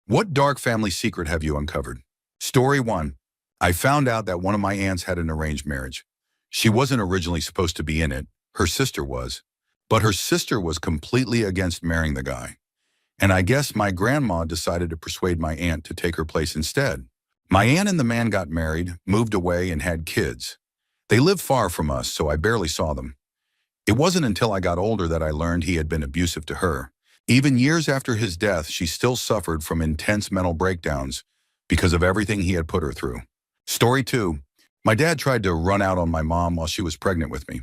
What dark family secret have you uncovered? Story 1. I found out that one of my aunts had an arranged marriage. She wasn't originally supposed to be in it. Her sister was. But her sister was completely against marrying the guy. And I guess my grandma decided to persuade my aunt to take her place instead. My aunt and the man got married, moved away, and had kids. They lived far from us, so I barely saw them. It wasn't until I got older that I learned he had been abusive to her. Even years after his death, she still suffered from intense mental breakdowns because of everything he had put her through. Story 2. My dad tried to run out on my mom while she was pregnant with me.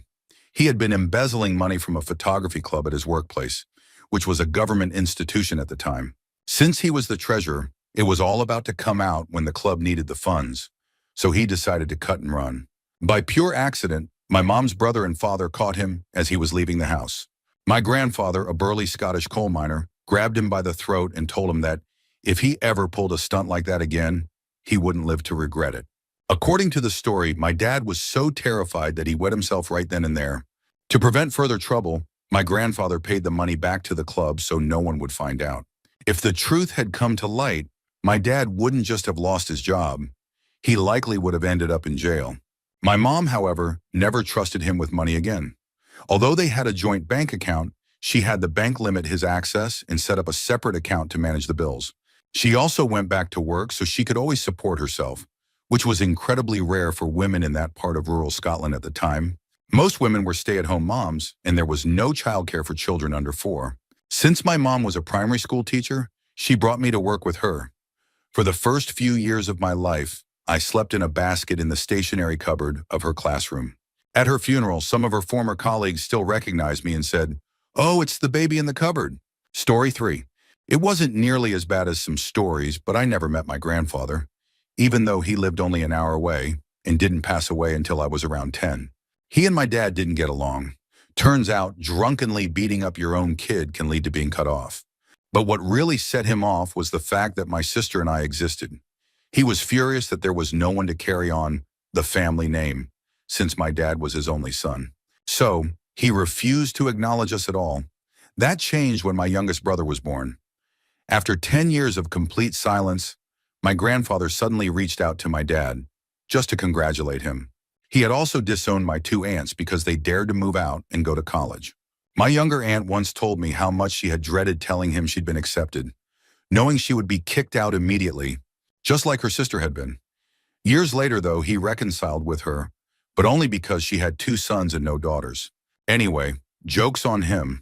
He had been embezzling money from a photography club at his workplace, which was a government institution at the time. Since he was the treasurer, it was all about to come out when the club needed the funds, so he decided to cut and run. By pure accident, my mom's brother and father caught him as he was leaving the house. My grandfather, a burly Scottish coal miner, grabbed him by the throat and told him that if he ever pulled a stunt like that again, he wouldn't live to regret it. According to the story, my dad was so terrified that he wet himself right then and there. To prevent further trouble, my grandfather paid the money back to the club so no one would find out. If the truth had come to light, my dad wouldn't just have lost his job. He likely would have ended up in jail. My mom, however, never trusted him with money again. Although they had a joint bank account, she had the bank limit his access and set up a separate account to manage the bills. She also went back to work so she could always support herself, which was incredibly rare for women in that part of rural Scotland at the time. Most women were stay-at-home moms, and there was no childcare for children under 4. Since my mom was a primary school teacher, she brought me to work with her. For the first few years of my life, I slept in a basket in the stationery cupboard of her classroom. At her funeral, some of her former colleagues still recognized me and said, "Oh, it's the baby in the cupboard." Story 3. It wasn't nearly as bad as some stories, but I never met my grandfather, even though he lived only an hour away and didn't pass away until I was around 10. He and my dad didn't get along. Turns out, drunkenly beating up your own kid can lead to being cut off. But what really set him off was the fact that my sister and I existed. He was furious that there was no one to carry on the family name, since my dad was his only son. So, he refused to acknowledge us at all. That changed when my youngest brother was born. After 10 years of complete silence, my grandfather suddenly reached out to my dad, just to congratulate him. He had also disowned my 2 aunts because they dared to move out and go to college. My younger aunt once told me how much she had dreaded telling him she'd been accepted, knowing she would be kicked out immediately, just like her sister had been. Years later, though, he reconciled with her, but only because she had 2 sons and no daughters. Anyway, joke's on him.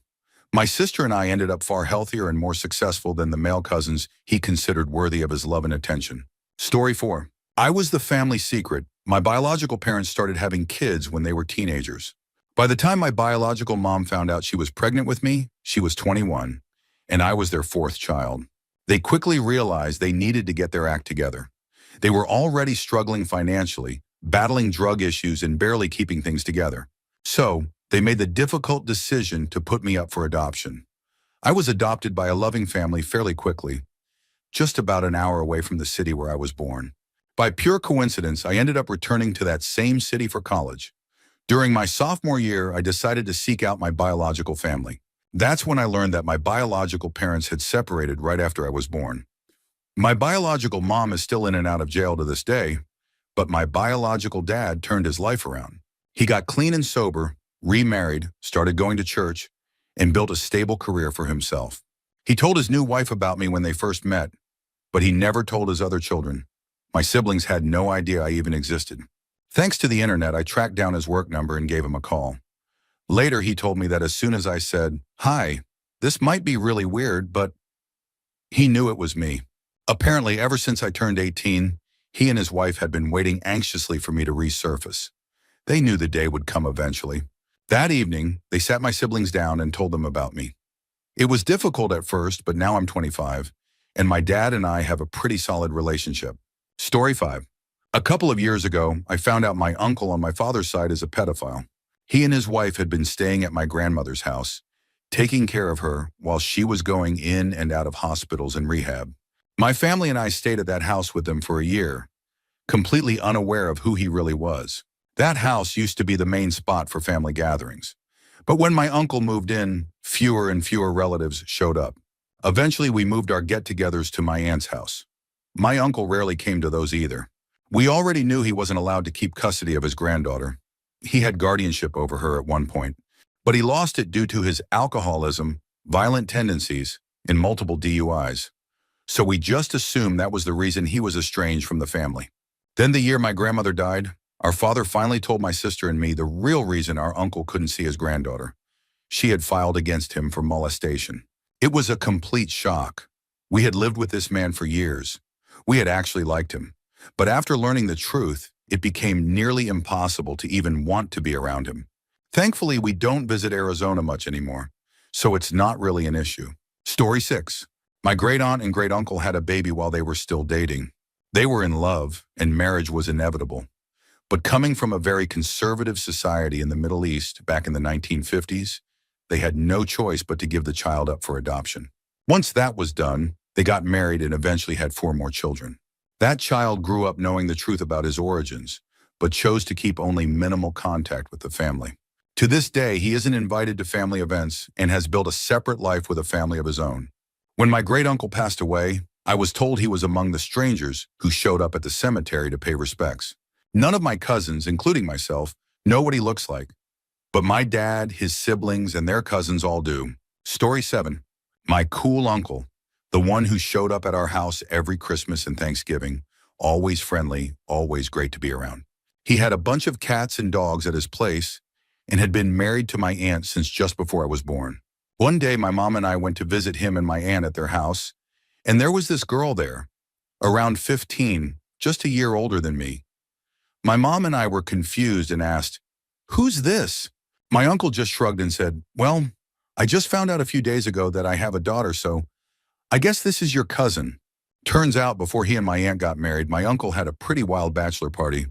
My sister and I ended up far healthier and more successful than the male cousins he considered worthy of his love and attention. Story 4. I was the family secret. My biological parents started having kids when they were teenagers. By the time my biological mom found out she was pregnant with me, she was 21, and I was their 4th child. They quickly realized they needed to get their act together. They were already struggling financially, battling drug issues, and barely keeping things together. So, they made the difficult decision to put me up for adoption. I was adopted by a loving family fairly quickly, just about an hour away from the city where I was born. By pure coincidence, I ended up returning to that same city for college. During my sophomore year, I decided to seek out my biological family. That's when I learned that my biological parents had separated right after I was born. My biological mom is still in and out of jail to this day, but my biological dad turned his life around. He got clean and sober, remarried, started going to church, and built a stable career for himself. He told his new wife about me when they first met, but he never told his other children. My siblings had no idea I even existed. Thanks to the internet, I tracked down his work number and gave him a call. Later, he told me that as soon as I said, "Hi, this might be really weird," but he knew it was me. Apparently, ever since I turned 18, he and his wife had been waiting anxiously for me to resurface. They knew the day would come eventually. That evening, they sat my siblings down and told them about me. It was difficult at first, but now I'm 25, and my dad and I have a pretty solid relationship. Story 5. A couple of years ago, I found out my uncle on my father's side is a pedophile. He and his wife had been staying at my grandmother's house, taking care of her while she was going in and out of hospitals and rehab. My family and I stayed at that house with them for a year, completely unaware of who he really was. That house used to be the main spot for family gatherings. But when my uncle moved in, fewer and fewer relatives showed up. Eventually, we moved our get-togethers to my aunt's house. My uncle rarely came to those either. We already knew he wasn't allowed to keep custody of his granddaughter. He had guardianship over her at one point, but he lost it due to his alcoholism, violent tendencies, and multiple DUIs. So we just assumed that was the reason he was estranged from the family. Then the year my grandmother died, our father finally told my sister and me the real reason our uncle couldn't see his granddaughter. She had filed against him for molestation. It was a complete shock. We had lived with this man for years. We had actually liked him. But after learning the truth, it became nearly impossible to even want to be around him. Thankfully, we don't visit Arizona much anymore, so it's not really an issue. Story 6. My great-aunt and great-uncle had a baby while they were still dating. They were in love, and marriage was inevitable. But coming from a very conservative society in the Middle East back in the 1950s, they had no choice but to give the child up for adoption. Once that was done, they got married and eventually had 4 more children. That child grew up knowing the truth about his origins, but chose to keep only minimal contact with the family. To this day, he isn't invited to family events and has built a separate life with a family of his own. When my great-uncle passed away, I was told he was among the strangers who showed up at the cemetery to pay respects. None of my cousins, including myself, know what he looks like, but my dad, his siblings, and their cousins all do. Story 7. My cool uncle, the one who showed up at our house every Christmas and Thanksgiving, always friendly, always great to be around. He had a bunch of cats and dogs at his place and had been married to my aunt since just before I was born. One day, my mom and I went to visit him and my aunt at their house, and there was this girl there, around 15, just a year older than me. My mom and I were confused and asked, "Who's this?" My uncle just shrugged and said, "Well, I just found out a few days ago that I have a daughter, so I guess this is your cousin." Turns out, before he and my aunt got married, my uncle had a pretty wild bachelor party,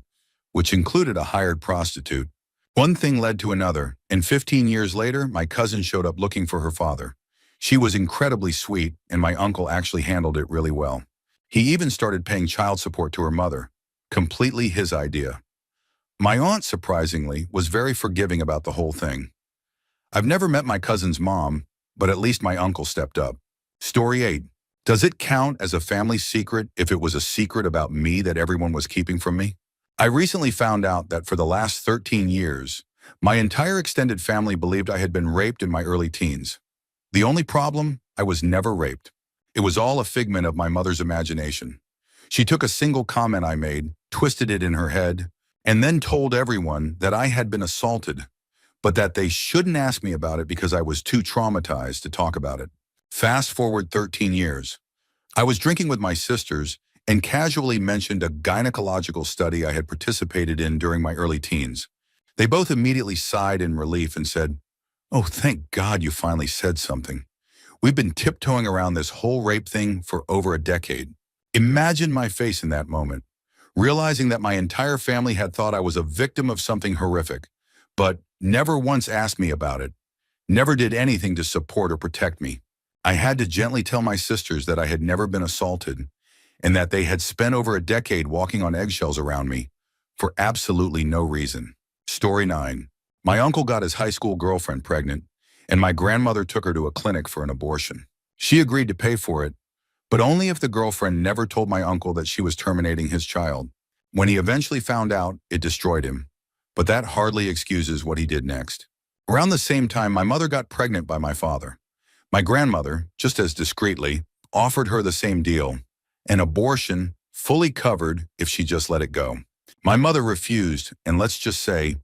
which included a hired prostitute. One thing led to another, and 15 years later, my cousin showed up looking for her father. She was incredibly sweet, and my uncle actually handled it really well. He even started paying child support to her mother. Completely his idea. My aunt, surprisingly, was very forgiving about the whole thing. I've never met my cousin's mom, but at least my uncle stepped up. Story 8. Does it count as a family secret if it was a secret about me that everyone was keeping from me? I recently found out that for the last 13 years, my entire extended family believed I had been raped in my early teens. The only problem, I was never raped. It was all a figment of my mother's imagination. She took a single comment I made, twisted it in her head, and then told everyone that I had been assaulted, but that they shouldn't ask me about it because I was too traumatized to talk about it. Fast forward 13 years. I was drinking with my sisters and casually mentioned a gynecological study I had participated in during my early teens. They both immediately sighed in relief and said, "Oh, thank God you finally said something. We've been tiptoeing around this whole rape thing for over a decade." Imagine my face in that moment, realizing that my entire family had thought I was a victim of something horrific, but never once asked me about it, never did anything to support or protect me. I had to gently tell my sisters that I had never been assaulted and that they had spent over a decade walking on eggshells around me for absolutely no reason. Story 9. My uncle got his high school girlfriend pregnant, and my grandmother took her to a clinic for an abortion. She agreed to pay for it, but only if the girlfriend never told my uncle that she was terminating his child. When he eventually found out, it destroyed him, but that hardly excuses what he did next. Around the same time, my mother got pregnant by my father. My grandmother, just as discreetly, offered her the same deal, an abortion fully covered if she just let it go. My mother refused, and let's just say,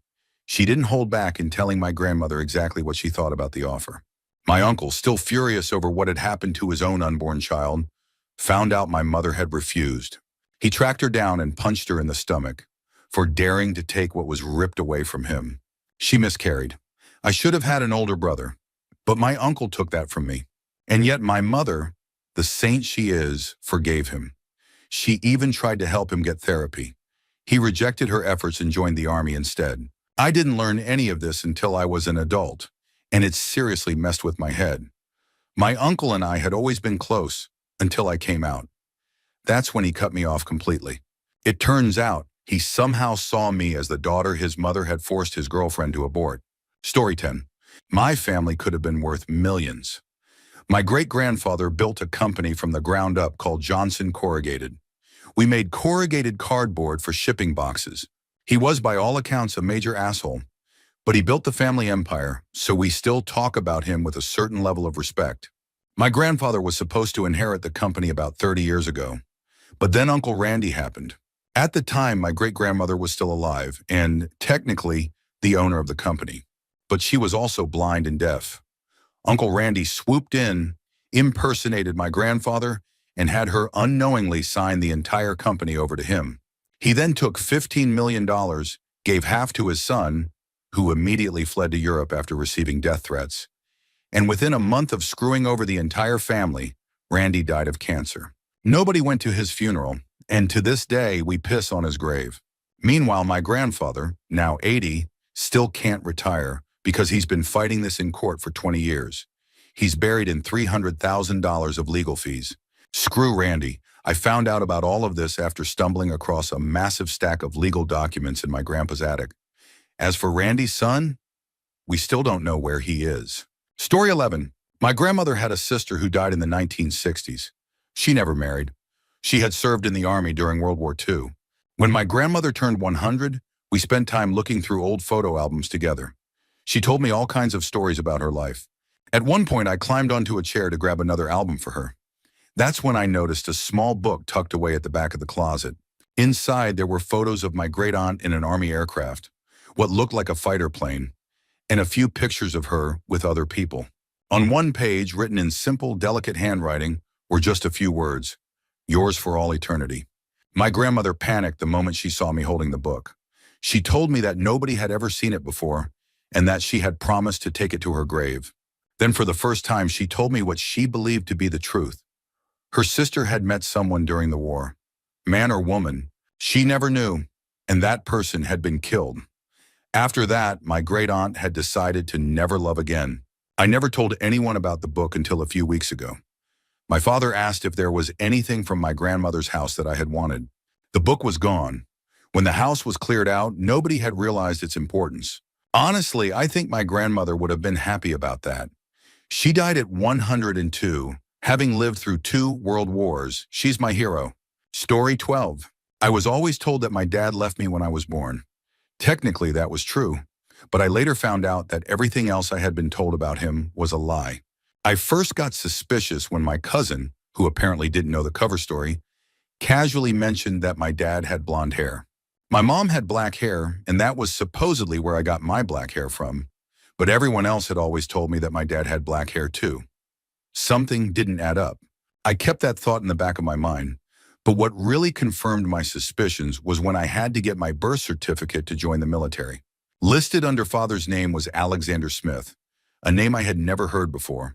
she didn't hold back in telling my grandmother exactly what she thought about the offer. My uncle, still furious over what had happened to his own unborn child, found out my mother had refused. He tracked her down and punched her in the stomach for daring to take what was ripped away from him. She miscarried. I should have had an older brother, but my uncle took that from me. And yet my mother, the saint she is, forgave him. She even tried to help him get therapy. He rejected her efforts and joined the army instead. I didn't learn any of this until I was an adult, and it seriously messed with my head. My uncle and I had always been close until I came out. That's when he cut me off completely. It turns out he somehow saw me as the daughter his mother had forced his girlfriend to abort. Story 10. My family could have been worth millions, My great-grandfather built a company from the ground up called Johnson Corrugated. We made corrugated cardboard for shipping boxes. He was by all accounts a major asshole, but he built the family empire, so we still talk about him with a certain level of respect. My grandfather was supposed to inherit the company about 30 years ago, but then Uncle Randy happened. At the time, my great-grandmother was still alive and, technically, the owner of the company. But she was also blind and deaf. Uncle Randy swooped in, impersonated my grandfather, and had her unknowingly sign the entire company over to him. He then took $15 million, gave half to his son, who immediately fled to Europe after receiving death threats. And within a month of screwing over the entire family, Randy died of cancer. Nobody went to his funeral, and to this day we piss on his grave. Meanwhile, my grandfather, now 80, still can't retire because he's been fighting this in court for 20 years. He's buried in $300,000 of legal fees. Screw Randy. I found out about all of this after stumbling across a massive stack of legal documents in my grandpa's attic. As for Randy's son, we still don't know where he is. Story 11. My grandmother had a sister who died in the 1960s. She never married. She had served in the army during World War II. When my grandmother turned 100, we spent time looking through old photo albums together. She told me all kinds of stories about her life. At one point, I climbed onto a chair to grab another album for her. That's when I noticed a small book tucked away at the back of the closet. Inside, there were photos of my great-aunt in an army aircraft, what looked like a fighter plane, and a few pictures of her with other people. On one page, written in simple, delicate handwriting, were just a few words, "Yours for all eternity." My grandmother panicked the moment she saw me holding the book. She told me that nobody had ever seen it before, and that she had promised to take it to her grave. Then for the first time, she told me what she believed to be the truth. Her sister had met someone during the war. Man or woman, she never knew, and that person had been killed. After that, my great-aunt had decided to never love again. I never told anyone about the book until a few weeks ago. My father asked if there was anything from my grandmother's house that I had wanted. The book was gone. When the house was cleared out, nobody had realized its importance. Honestly, I think my grandmother would have been happy about that. She died at 102, having lived through 2 world wars. She's my hero. Story 12. I was always told that my dad left me when I was born. Technically, that was true, but I later found out that everything else I had been told about him was a lie. I first got suspicious when my cousin, who apparently didn't know the cover story, casually mentioned that my dad had blonde hair. My mom had black hair, and that was supposedly where I got my black hair from, but everyone else had always told me that my dad had black hair too. Something didn't add up. I kept that thought in the back of my mind, but what really confirmed my suspicions was when I had to get my birth certificate to join the military. Listed under father's name was Alexander Smith, a name I had never heard before.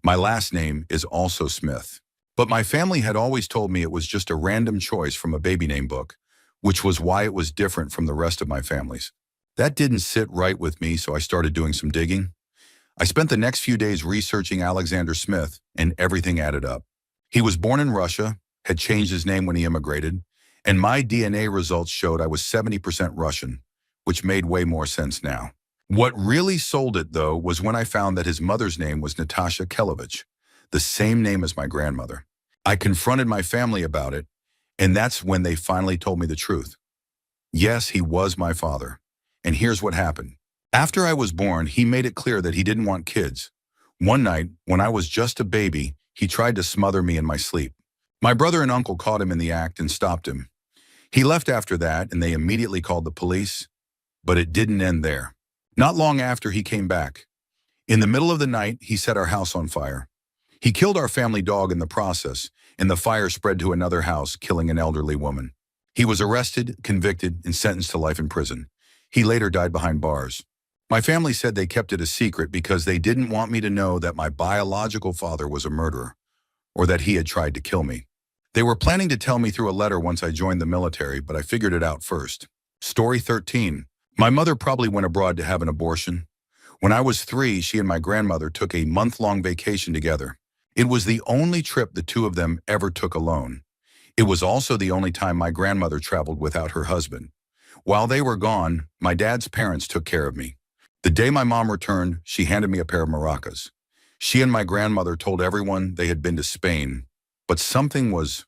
My last name is also Smith. But my family had always told me it was just a random choice from a baby name book, which was why it was different from the rest of my families. That didn't sit right with me, so I started doing some digging. I spent the next few days researching Alexander Smith, and everything added up. He was born in Russia, had changed his name when he immigrated, and my DNA results showed I was 70% Russian, which made way more sense now. What really sold it, though, was when I found that his mother's name was Natasha Kelovich, the same name as my grandmother. I confronted my family about it, and that's when they finally told me the truth. Yes, he was my father. And here's what happened. After I was born, he made it clear that he didn't want kids. One night, when I was just a baby, he tried to smother me in my sleep. My brother and uncle caught him in the act and stopped him. He left after that, and they immediately called the police, but it didn't end there. Not long after, he came back. In the middle of the night, he set our house on fire. He killed our family dog in the process, and the fire spread to another house, killing an elderly woman. He was arrested, convicted, and sentenced to life in prison. He later died behind bars. My family said they kept it a secret because they didn't want me to know that my biological father was a murderer, or that he had tried to kill me. They were planning to tell me through a letter once I joined the military, but I figured it out first. Story 13. My mother probably went abroad to have an abortion. When I was 3, she and my grandmother took a month-long vacation together. It was the only trip the two of them ever took alone. It was also the only time my grandmother traveled without her husband. While they were gone, my dad's parents took care of me. The day my mom returned, she handed me a pair of maracas. She and my grandmother told everyone they had been to Spain, but something was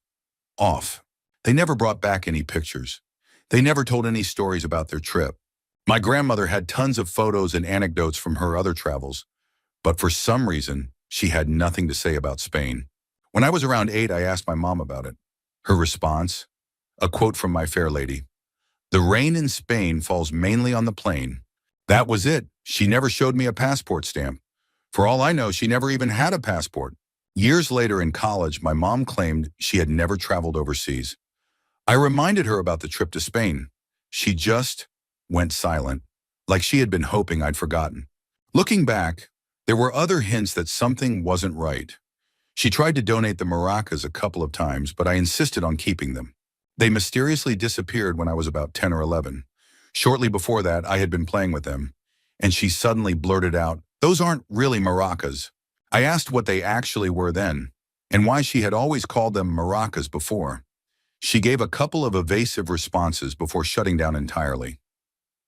off. They never brought back any pictures. They never told any stories about their trip. My grandmother had tons of photos and anecdotes from her other travels, but for some reason, she had nothing to say about Spain. When I was around 8, I asked my mom about it. Her response? A quote from My Fair Lady. "The rain in Spain falls mainly on the plain." That was it. She never showed me a passport stamp. For all I know, she never even had a passport. Years later in college, my mom claimed she had never traveled overseas. I reminded her about the trip to Spain. She just went silent, like she had been hoping I'd forgotten. Looking back, there were other hints that something wasn't right. She tried to donate the maracas a couple of times, but I insisted on keeping them. They mysteriously disappeared when I was about 10 or 11. Shortly before that, I had been playing with them, and she suddenly blurted out, "Those aren't really maracas." I asked what they actually were then, and why she had always called them maracas before. She gave a couple of evasive responses before shutting down entirely.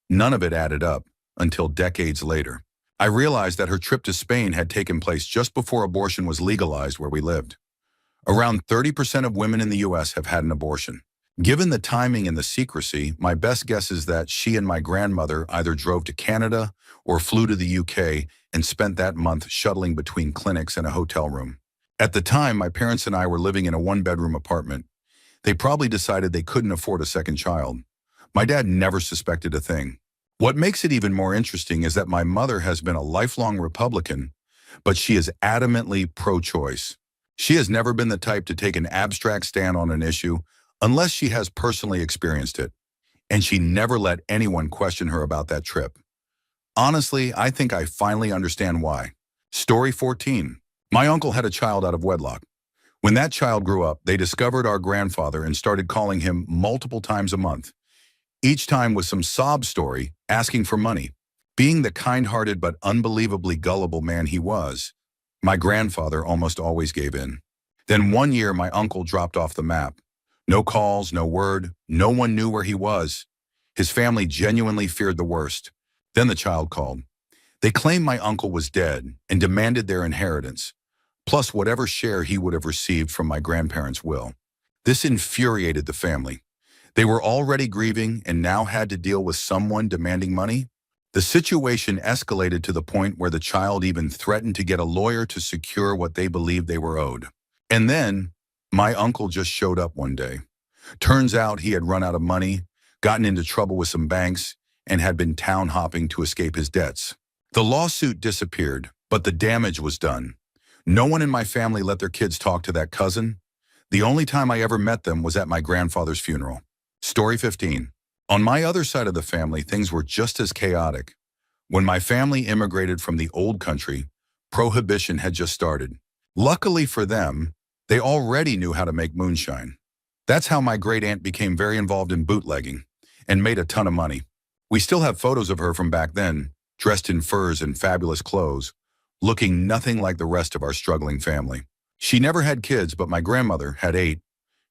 None of it added up until decades later. I realized that her trip to Spain had taken place just before abortion was legalized where we lived. Around 30% of women in the U.S. have had an abortion. Given the timing and the secrecy, my best guess is that she and my grandmother either drove to Canada or flew to the UK and spent that month shuttling between clinics and a hotel room. At the time, my parents and I were living in a one-bedroom apartment. They probably decided they couldn't afford a second child. My dad never suspected a thing. What makes it even more interesting is that my mother has been a lifelong Republican, but she is adamantly pro-choice. She has never been the type to take an abstract stand on an issue unless she has personally experienced it, and she never let anyone question her about that trip. Honestly, I think I finally understand why. Story 14. My uncle had a child out of wedlock. When that child grew up, they discovered our grandfather and started calling him multiple times a month, each time with some sob story asking for money. Being the kind-hearted but unbelievably gullible man he was, my grandfather almost always gave in. Then one year, my uncle dropped off the map. No calls, no word, no one knew where he was. His family genuinely feared the worst. Then the child called. They claimed my uncle was dead and demanded their inheritance, plus whatever share he would have received from my grandparents' will. This infuriated the family. They were already grieving and now had to deal with someone demanding money. The situation escalated to the point where the child even threatened to get a lawyer to secure what they believed they were owed. And then, my uncle just showed up one day. Turns out he had run out of money, gotten into trouble with some banks, and had been town hopping to escape his debts. The lawsuit disappeared, but the damage was done. No one in my family let their kids talk to that cousin. The only time I ever met them was at my grandfather's funeral. Story 15. On my other side of the family, things were just as chaotic. When my family immigrated from the old country, prohibition had just started. Luckily for them, they already knew how to make moonshine. That's how my great-aunt became very involved in bootlegging and made a ton of money. We still have photos of her from back then, dressed in furs and fabulous clothes, looking nothing like the rest of our struggling family. She never had kids, but my grandmother had 8.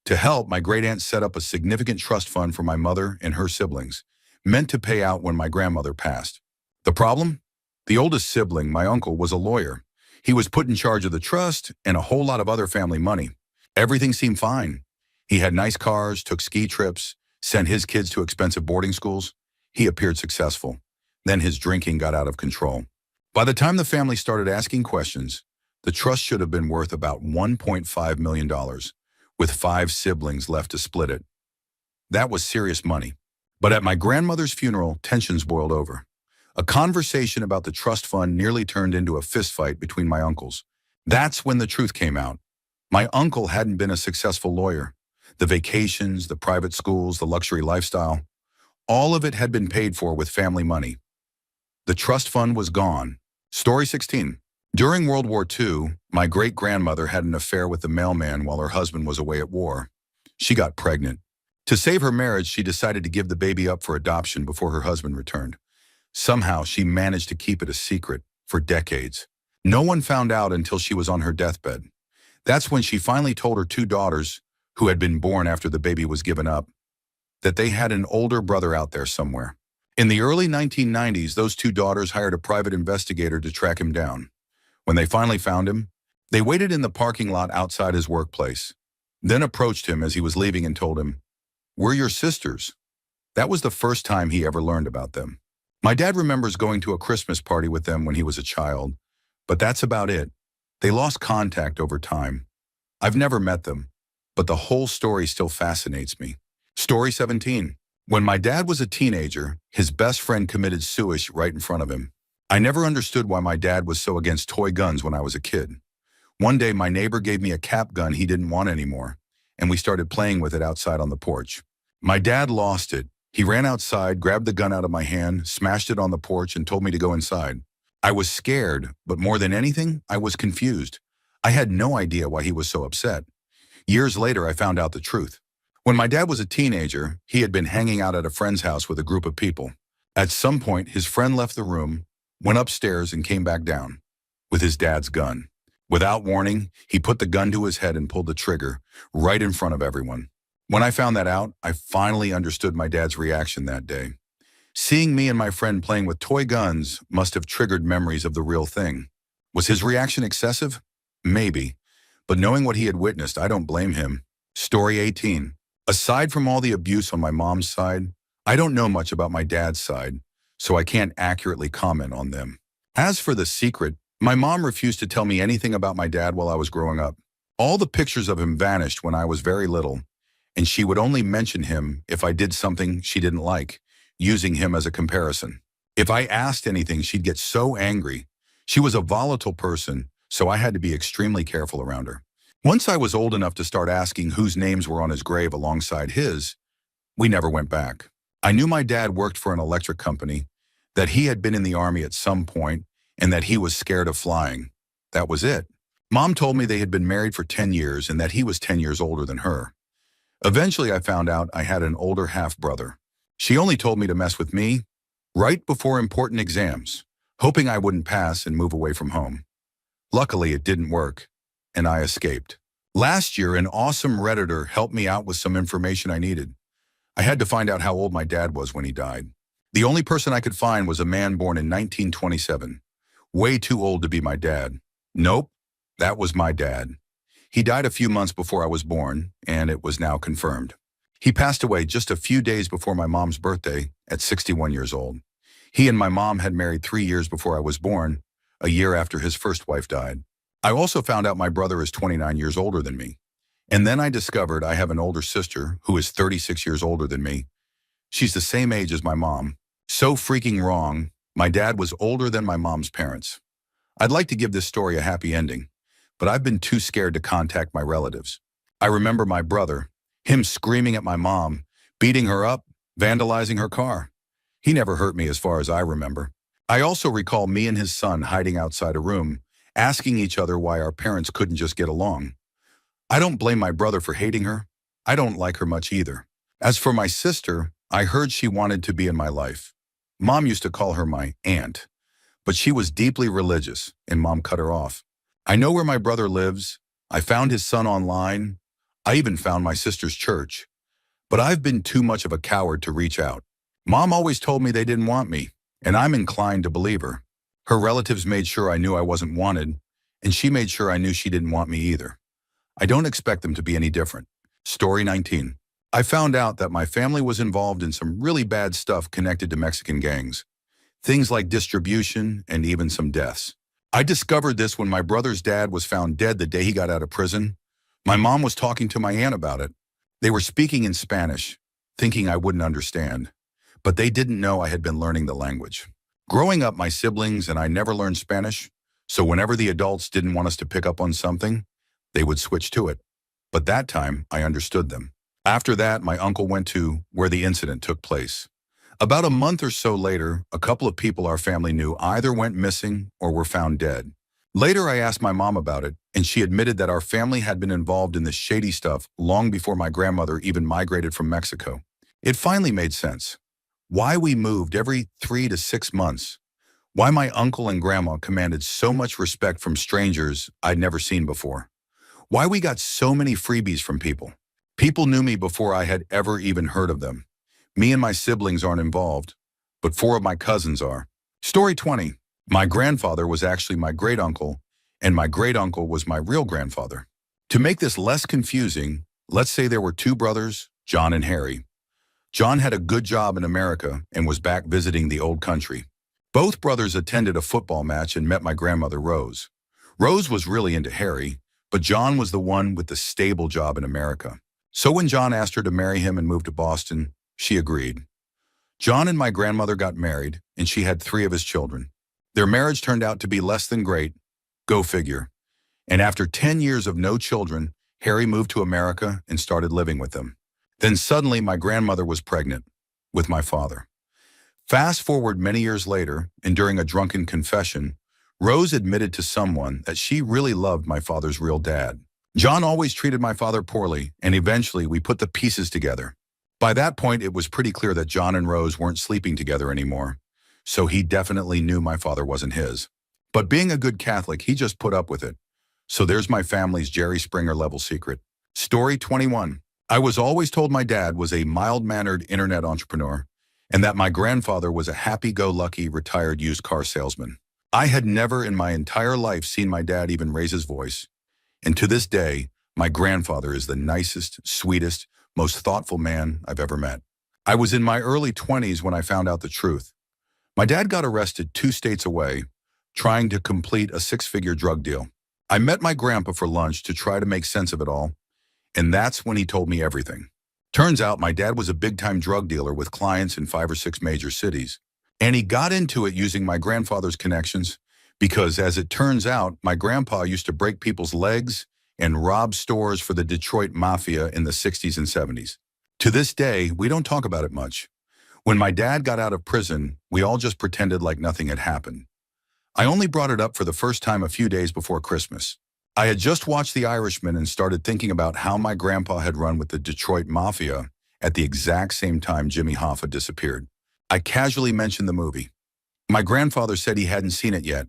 To help, my great-aunt set up a significant trust fund for my mother and her siblings, meant to pay out when my grandmother passed. The problem? The oldest sibling, my uncle, was a lawyer. He was put in charge of the trust and a whole lot of other family money. Everything seemed fine. He had nice cars, took ski trips, sent his kids to expensive boarding schools. He appeared successful. Then his drinking got out of control. By the time the family started asking questions, the trust should have been worth about $1.5 million, with 5 siblings left to split it. That was serious money. But at my grandmother's funeral, tensions boiled over. A conversation about the trust fund nearly turned into a fistfight between my uncles. That's when the truth came out. My uncle hadn't been a successful lawyer. The vacations, the private schools, the luxury lifestyle, all of it had been paid for with family money. The trust fund was gone. Story 16. During World War II, my great-grandmother had an affair with the mailman while her husband was away at war. She got pregnant. To save her marriage, she decided to give the baby up for adoption before her husband returned. Somehow, she managed to keep it a secret for decades. No one found out until she was on her deathbed. That's when she finally told her 2 daughters, who had been born after the baby was given up, that they had an older brother out there somewhere. In the early 1990s, those 2 daughters hired a private investigator to track him down. When they finally found him, they waited in the parking lot outside his workplace, then approached him as he was leaving and told him, "We're your sisters." That was the first time he ever learned about them. My dad remembers going to a Christmas party with them when he was a child, but that's about it. They lost contact over time. I've never met them, but the whole story still fascinates me. Story 17. When my dad was a teenager, his best friend committed suicide right in front of him. I never understood why my dad was so against toy guns when I was a kid. One day, my neighbor gave me a cap gun he didn't want anymore, and we started playing with it outside on the porch. My dad lost it. He ran outside, grabbed the gun out of my hand, smashed it on the porch, and told me to go inside. I was scared, but more than anything, I was confused. I had no idea why he was so upset. Years later, I found out the truth. When my dad was a teenager, he had been hanging out at a friend's house with a group of people. At some point, his friend left the room, went upstairs, and came back down with his dad's gun. Without warning, he put the gun to his head and pulled the trigger right in front of everyone. When I found that out, I finally understood my dad's reaction that day. Seeing me and my friend playing with toy guns must have triggered memories of the real thing. Was his reaction excessive? Maybe. But knowing what he had witnessed, I don't blame him. Story 18. Aside from all the abuse on my mom's side, I don't know much about my dad's side, so I can't accurately comment on them. As for the secret, my mom refused to tell me anything about my dad while I was growing up. All the pictures of him vanished when I was very little, and she would only mention him if I did something she didn't like, using him as a comparison. If I asked anything, she'd get so angry. She was a volatile person, so I had to be extremely careful around her. Once I was old enough to start asking whose names were on his grave alongside his, we never went back. I knew my dad worked for an electric company, that he had been in the army at some point, and that he was scared of flying. That was it. Mom told me they had been married for 10 years and that he was 10 years older than her. Eventually, I found out I had an older half-brother. She only told me to mess with me right before important exams, hoping I wouldn't pass and move away from home. Luckily, it didn't work, and I escaped. Last year, an awesome Redditor helped me out with some information I needed. I had to find out how old my dad was when he died. The only person I could find was a man born in 1927. Way too old to be my dad. Nope, that was my dad. He died a few months before I was born, and it was now confirmed. He passed away just a few days before my mom's birthday at 61 years old. He and my mom had married 3 years before I was born, a year after his first wife died. I also found out my brother is 29 years older than me. And then I discovered I have an older sister who is 36 years older than me. She's the same age as my mom. So freaking wrong. My dad was older than my mom's parents. I'd like to give this story a happy ending, but I've been too scared to contact my relatives. I remember my brother, him screaming at my mom, beating her up, vandalizing her car. He never hurt me as far as I remember. I also recall me and his son hiding outside a room, asking each other why our parents couldn't just get along. I don't blame my brother for hating her. I don't like her much either. As for my sister, I heard she wanted to be in my life. Mom used to call her my aunt, but she was deeply religious, and Mom cut her off. I know where my brother lives. I found his son online. I even found my sister's church. But I've been too much of a coward to reach out. Mom always told me they didn't want me, and I'm inclined to believe her. Her relatives made sure I knew I wasn't wanted, and she made sure I knew she didn't want me either. I don't expect them to be any different. Story 19. I found out that my family was involved in some really bad stuff connected to Mexican gangs. Things like distribution and even some deaths. I discovered this when my brother's dad was found dead the day he got out of prison. My mom was talking to my aunt about it. They were speaking in Spanish, thinking I wouldn't understand. But they didn't know I had been learning the language. Growing up, my siblings and I never learned Spanish, so whenever the adults didn't want us to pick up on something, they would switch to it. But that time, I understood them. After that, my uncle went to where the incident took place. About a month or so later, a couple of people our family knew either went missing or were found dead. Later, I asked my mom about it, and she admitted that our family had been involved in this shady stuff long before my grandmother even migrated from Mexico. It finally made sense. Why we moved every 3 to 6 months. Why my uncle and grandma commanded so much respect from strangers I'd never seen before. Why we got so many freebies from people. People knew me before I had ever even heard of them. Me and my siblings aren't involved, but 4 of my cousins are. Story 20. My grandfather was actually my great-uncle, and my great-uncle was my real grandfather. To make this less confusing, let's say there were two brothers, John and Harry. John had a good job in America and was back visiting the old country. Both brothers attended a football match and met my grandmother Rose. Rose was really into Harry, but John was the one with the stable job in America. So when John asked her to marry him and move to Boston, she agreed. John and my grandmother got married, and she had 3 of his children. Their marriage turned out to be less than great. Go figure. And after 10 years of no children, Harry moved to America and started living with them. Then suddenly my grandmother was pregnant with my father. Fast forward many years later, and during a drunken confession, Rose admitted to someone that she really loved my father's real dad. John always treated my father poorly, and eventually we put the pieces together. By that point, it was pretty clear that John and Rose weren't sleeping together anymore, so he definitely knew my father wasn't his. But being a good Catholic, he just put up with it. So there's my family's Jerry Springer level secret. Story 21. I was always told my dad was a mild-mannered internet entrepreneur and that my grandfather was a happy-go-lucky retired used car salesman. I had never in my entire life seen my dad even raise his voice. And to this day, my grandfather is the nicest, sweetest, most thoughtful man I've ever met. I was in my early 20s when I found out the truth. My dad got arrested 2 states away, trying to complete a 6-figure drug deal. I met my grandpa for lunch to try to make sense of it all, and that's when he told me everything. Turns out my dad was a big-time drug dealer with clients in 5 or 6 major cities. And he got into it using my grandfather's connections because, as it turns out, my grandpa used to break people's legs and rob stores for the Detroit Mafia in the 60s and 70s. To this day, we don't talk about it much. When my dad got out of prison, we all just pretended like nothing had happened. I only brought it up for the first time a few days before Christmas. I had just watched The Irishman and started thinking about how my grandpa had run with the Detroit Mafia at the exact same time Jimmy Hoffa disappeared. I casually mentioned the movie. My grandfather said he hadn't seen it yet.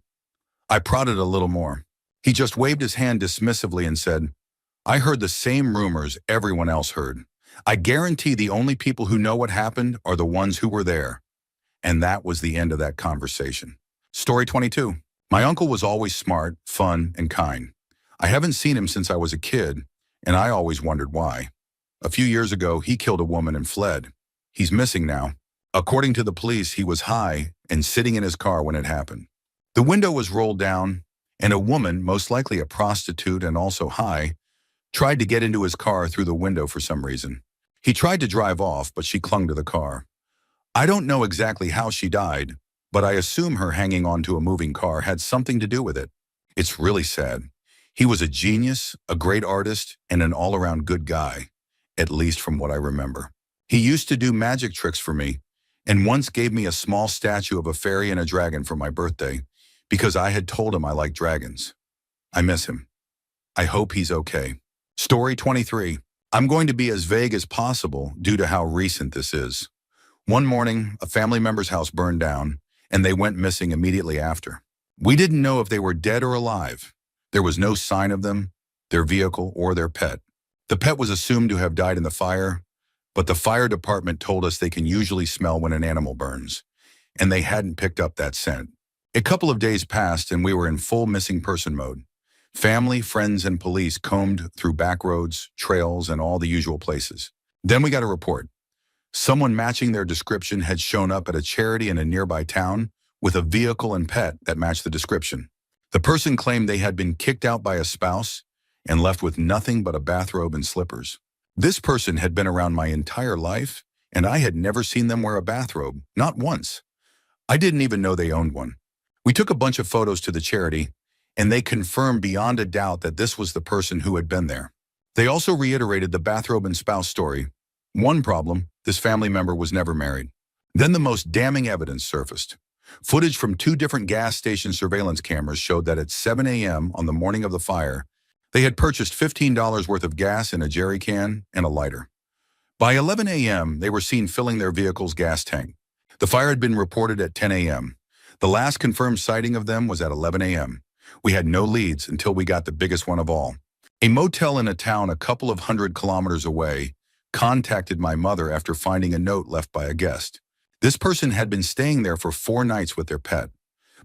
I prodded a little more. He just waved his hand dismissively and said, "I heard the same rumors everyone else heard. I guarantee the only people who know what happened are the ones who were there." And that was the end of that conversation. Story 22. My uncle was always smart, fun, and kind. I haven't seen him since I was a kid, and I always wondered why. A few years ago, he killed a woman and fled. He's missing now. According to the police, he was high and sitting in his car when it happened. The window was rolled down, and a woman, most likely a prostitute and also high, tried to get into his car through the window for some reason. He tried to drive off, but she clung to the car. I don't know exactly how she died, but I assume her hanging onto a moving car had something to do with it. It's really sad. He was a genius, a great artist, and an all-around good guy, at least from what I remember. He used to do magic tricks for me, and once gave me a small statue of a fairy and a dragon for my birthday because I had told him I liked dragons. I miss him. I hope he's okay. Story 23. I'm going to be as vague as possible due to how recent this is. One morning, a family member's house burned down, and they went missing immediately after. We didn't know if they were dead or alive. There was no sign of them, their vehicle, or their pet. The pet was assumed to have died in the fire, but the fire department told us they can usually smell when an animal burns, and they hadn't picked up that scent. A couple of days passed, and we were in full missing person mode. Family, friends, and police combed through back roads, trails, and all the usual places. Then we got a report. Someone matching their description had shown up at a charity in a nearby town with a vehicle and pet that matched the description. The person claimed they had been kicked out by a spouse and left with nothing but a bathrobe and slippers. This person had been around my entire life, and I had never seen them wear a bathrobe, not once. I didn't even know they owned one. We took a bunch of photos to the charity, and they confirmed beyond a doubt that this was the person who had been there. They also reiterated the bathrobe and spouse story. One problem, this family member was never married. Then the most damning evidence surfaced. Footage from 2 different gas station surveillance cameras showed that at 7 a.m. on the morning of the fire, they had purchased $15 worth of gas in a jerry can and a lighter. By 11 a.m., they were seen filling their vehicle's gas tank. The fire had been reported at 10 a.m. The last confirmed sighting of them was at 11 a.m. We had no leads until we got the biggest one of all. A motel in a town a couple of 100 kilometers away contacted my mother after finding a note left by a guest. This person had been staying there for 4 nights with their pet.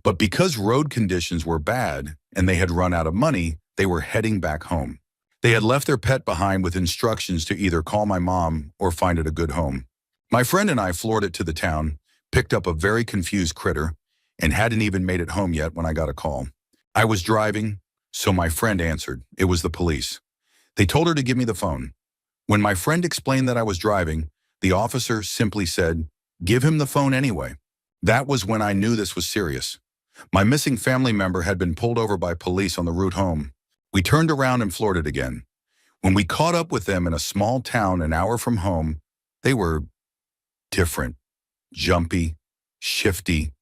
But because road conditions were bad and they had run out of money, they were heading back home. They had left their pet behind with instructions to either call my mom or find it a good home. My friend and I floored it to the town, picked up a very confused critter, and hadn't even made it home yet when I got a call. I was driving, so my friend answered. It was the police. They told her to give me the phone. When my friend explained that I was driving, the officer simply said, "Give him the phone anyway." That was when I knew this was serious. My missing family member had been pulled over by police on the route home. We turned around and floored it again. When we caught up with them in a small town an hour from home, they were different, jumpy, shifty.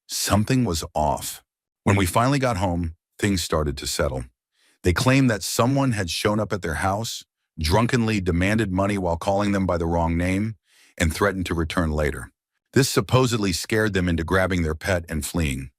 Something was off. When we finally got home, things started to settle. They claimed that someone had shown up at their house, drunkenly demanded money while calling them by the wrong name, and threatened to return later. This supposedly scared them into grabbing their pet and fleeing.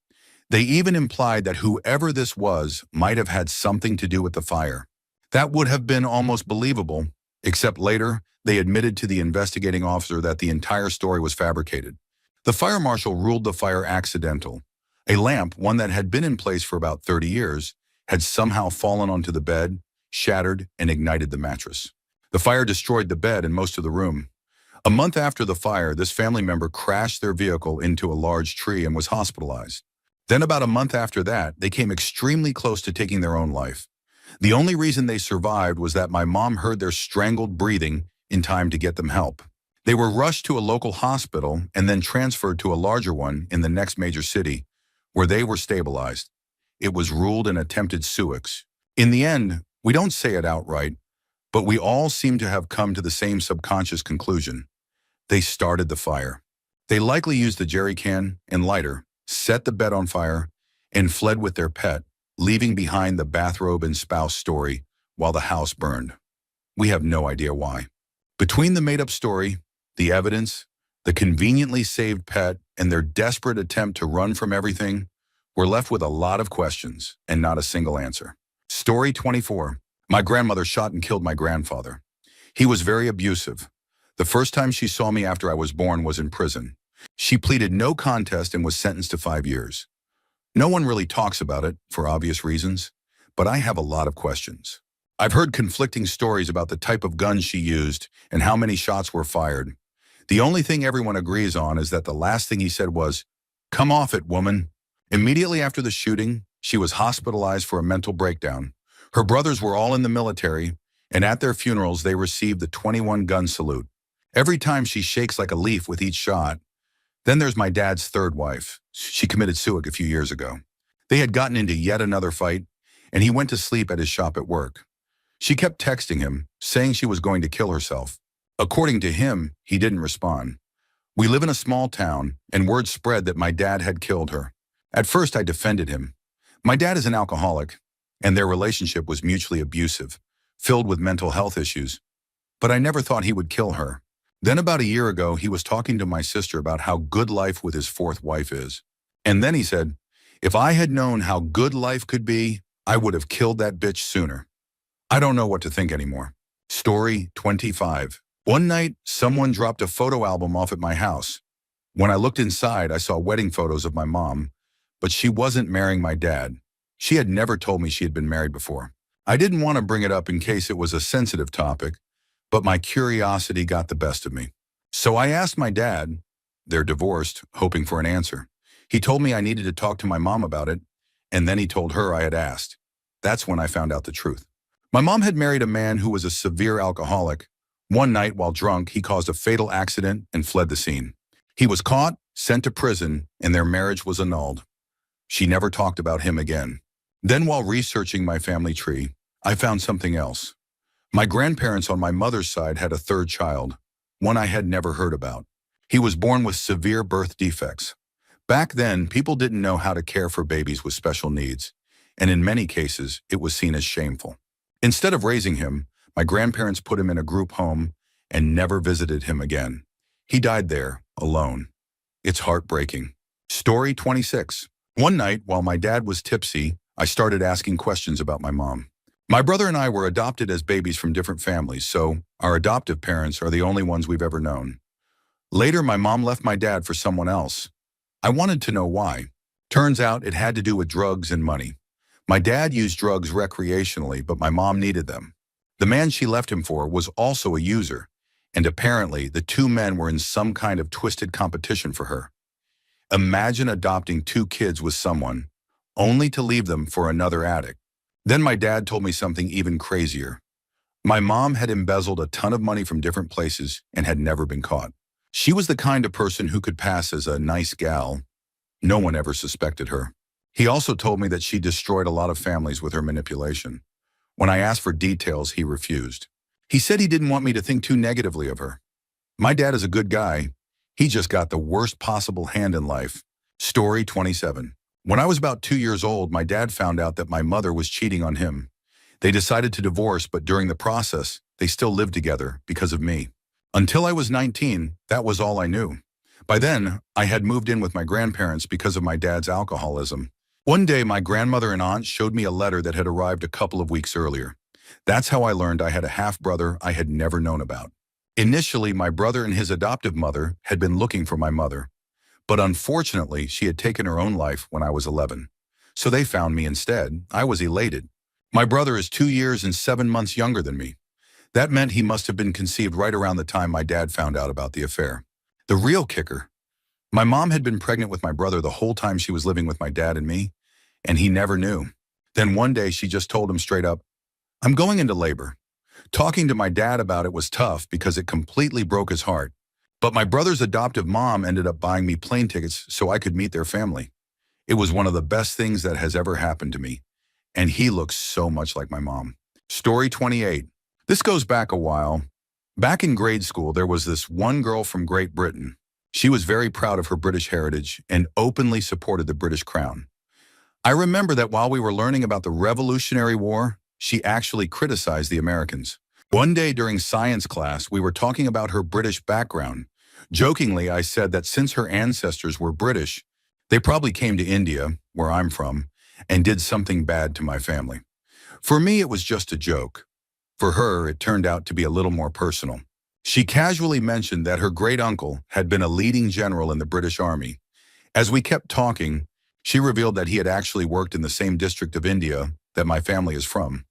They even implied that whoever this was might have had something to do with the fire. That would have been almost believable, except later they admitted to the investigating officer that the entire story was fabricated. The fire marshal ruled the fire accidental. A lamp, one that had been in place for about 30 years, had somehow fallen onto the bed, shattered, and ignited the mattress. The fire destroyed the bed and most of the room. A month after the fire, this family member crashed their vehicle into a large tree and was hospitalized. Then about a month after that, they came extremely close to taking their own life. The only reason they survived was that my mom heard their strangled breathing in time to get them help. They were rushed to a local hospital and then transferred to a larger one in the next major city, where they were stabilized. It was ruled an attempted suicide. In the end, we don't say it outright, but we all seem to have come to the same subconscious conclusion. They started the fire. They likely used the jerry can and lighter, set the bed on fire, and fled with their pet, leaving behind the bathrobe and spouse story while the house burned. We have no idea why. Between the made-up story, the evidence, the conveniently saved pet, and their desperate attempt to run from everything, we're left with a lot of questions and not a single answer. Story 24. My grandmother shot and killed my grandfather. He was very abusive. The first time she saw me after I was born was in prison. She pleaded no contest and was sentenced to 5 years. No one really talks about it, for obvious reasons, but I have a lot of questions. I've heard conflicting stories about the type of gun she used and how many shots were fired. The only thing everyone agrees on is that the last thing he said was, "Come off it, woman." Immediately after the shooting, she was hospitalized for a mental breakdown. Her brothers were all in the military, and at their funerals they received the 21 gun salute. Every time she shakes like a leaf with each shot. Then there's my dad's third wife. She committed suicide a few years ago. They had gotten into yet another fight, and he went to sleep at his shop at work. She kept texting him, saying she was going to kill herself. According to him, he didn't respond. We live in a small town, and word spread that my dad had killed her. At first, I defended him. My dad is an alcoholic, and their relationship was mutually abusive, filled with mental health issues. But I never thought he would kill her. Then about a year ago, he was talking to my sister about how good life with his fourth wife is. And then he said, "If I had known how good life could be, I would have killed that bitch sooner." I don't know what to think anymore. Story 25. One night, someone dropped a photo album off at my house. When I looked inside, I saw wedding photos of my mom, but she wasn't marrying my dad. She had never told me she had been married before. I didn't want to bring it up in case it was a sensitive topic, but my curiosity got the best of me. So I asked my dad, they're divorced, hoping for an answer. He told me I needed to talk to my mom about it, and then he told her I had asked. That's when I found out the truth. My mom had married a man who was a severe alcoholic. One night, while drunk, he caused a fatal accident and fled the scene. He was caught, sent to prison, and their marriage was annulled. She never talked about him again. Then while researching my family tree, I found something else. My grandparents on my mother's side had a third child, one I had never heard about. He was born with severe birth defects. Back then, people didn't know how to care for babies with special needs, and in many cases, it was seen as shameful. Instead of raising him, my grandparents put him in a group home and never visited him again. He died there, alone. It's heartbreaking. Story 26. One night, while my dad was tipsy, I started asking questions about my mom. My brother and I were adopted as babies from different families, so our adoptive parents are the only ones we've ever known. Later, my mom left my dad for someone else. I wanted to know why. Turns out it had to do with drugs and money. My dad used drugs recreationally, but my mom needed them. The man she left him for was also a user, and apparently the two men were in some kind of twisted competition for her. Imagine adopting two kids with someone, only to leave them for another addict. Then my dad told me something even crazier. My mom had embezzled a ton of money from different places and had never been caught. She was the kind of person who could pass as a nice gal. No one ever suspected her. He also told me that she destroyed a lot of families with her manipulation. When I asked for details, he refused. He said he didn't want me to think too negatively of her. My dad is a good guy. He just got the worst possible hand in life. Story 27. When I was about 2 years old, my dad found out that my mother was cheating on him. They decided to divorce, but during the process, they still lived together because of me. Until I was 19, that was all I knew. By then, I had moved in with my grandparents because of my dad's alcoholism. One day, my grandmother and aunt showed me a letter that had arrived a couple of weeks earlier. That's how I learned I had a half-brother I had never known about. Initially, my brother and his adoptive mother had been looking for my mother, but unfortunately, she had taken her own life when I was 11. So they found me instead. I was elated. My brother is 2 years and 7 months younger than me. That meant he must have been conceived right around the time my dad found out about the affair. The real kicker: my mom had been pregnant with my brother the whole time she was living with my dad and me, and he never knew. Then one day she just told him straight up, "I'm going into labor." Talking to my dad about it was tough because it completely broke his heart. But my brother's adoptive mom ended up buying me plane tickets so I could meet their family. It was one of the best things that has ever happened to me, and he looks so much like my mom. Story 28. This goes back a while. Back in grade school, there was this one girl from Great Britain. She was very proud of her British heritage and openly supported the British crown. I remember that while we were learning about the Revolutionary War, she actually criticized the Americans. One day during science class, we were talking about her British background. Jokingly, I said that since her ancestors were British, they probably came to India, where I'm from, and did something bad to my family. For me, it was just a joke. For her, it turned out to be a little more personal. She casually mentioned that her great-uncle had been a leading general in the British Army. As we kept talking, she revealed that he had actually worked in the same district of India that my family is from.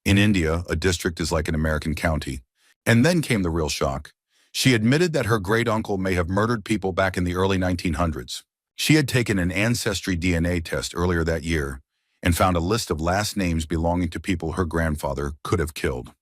In India, a district is like an American county. And then came the real shock. She admitted that her great-uncle may have murdered people back in the early 1900s. She had taken an ancestry DNA test earlier that year and found a list of last names belonging to people her grandfather could have killed.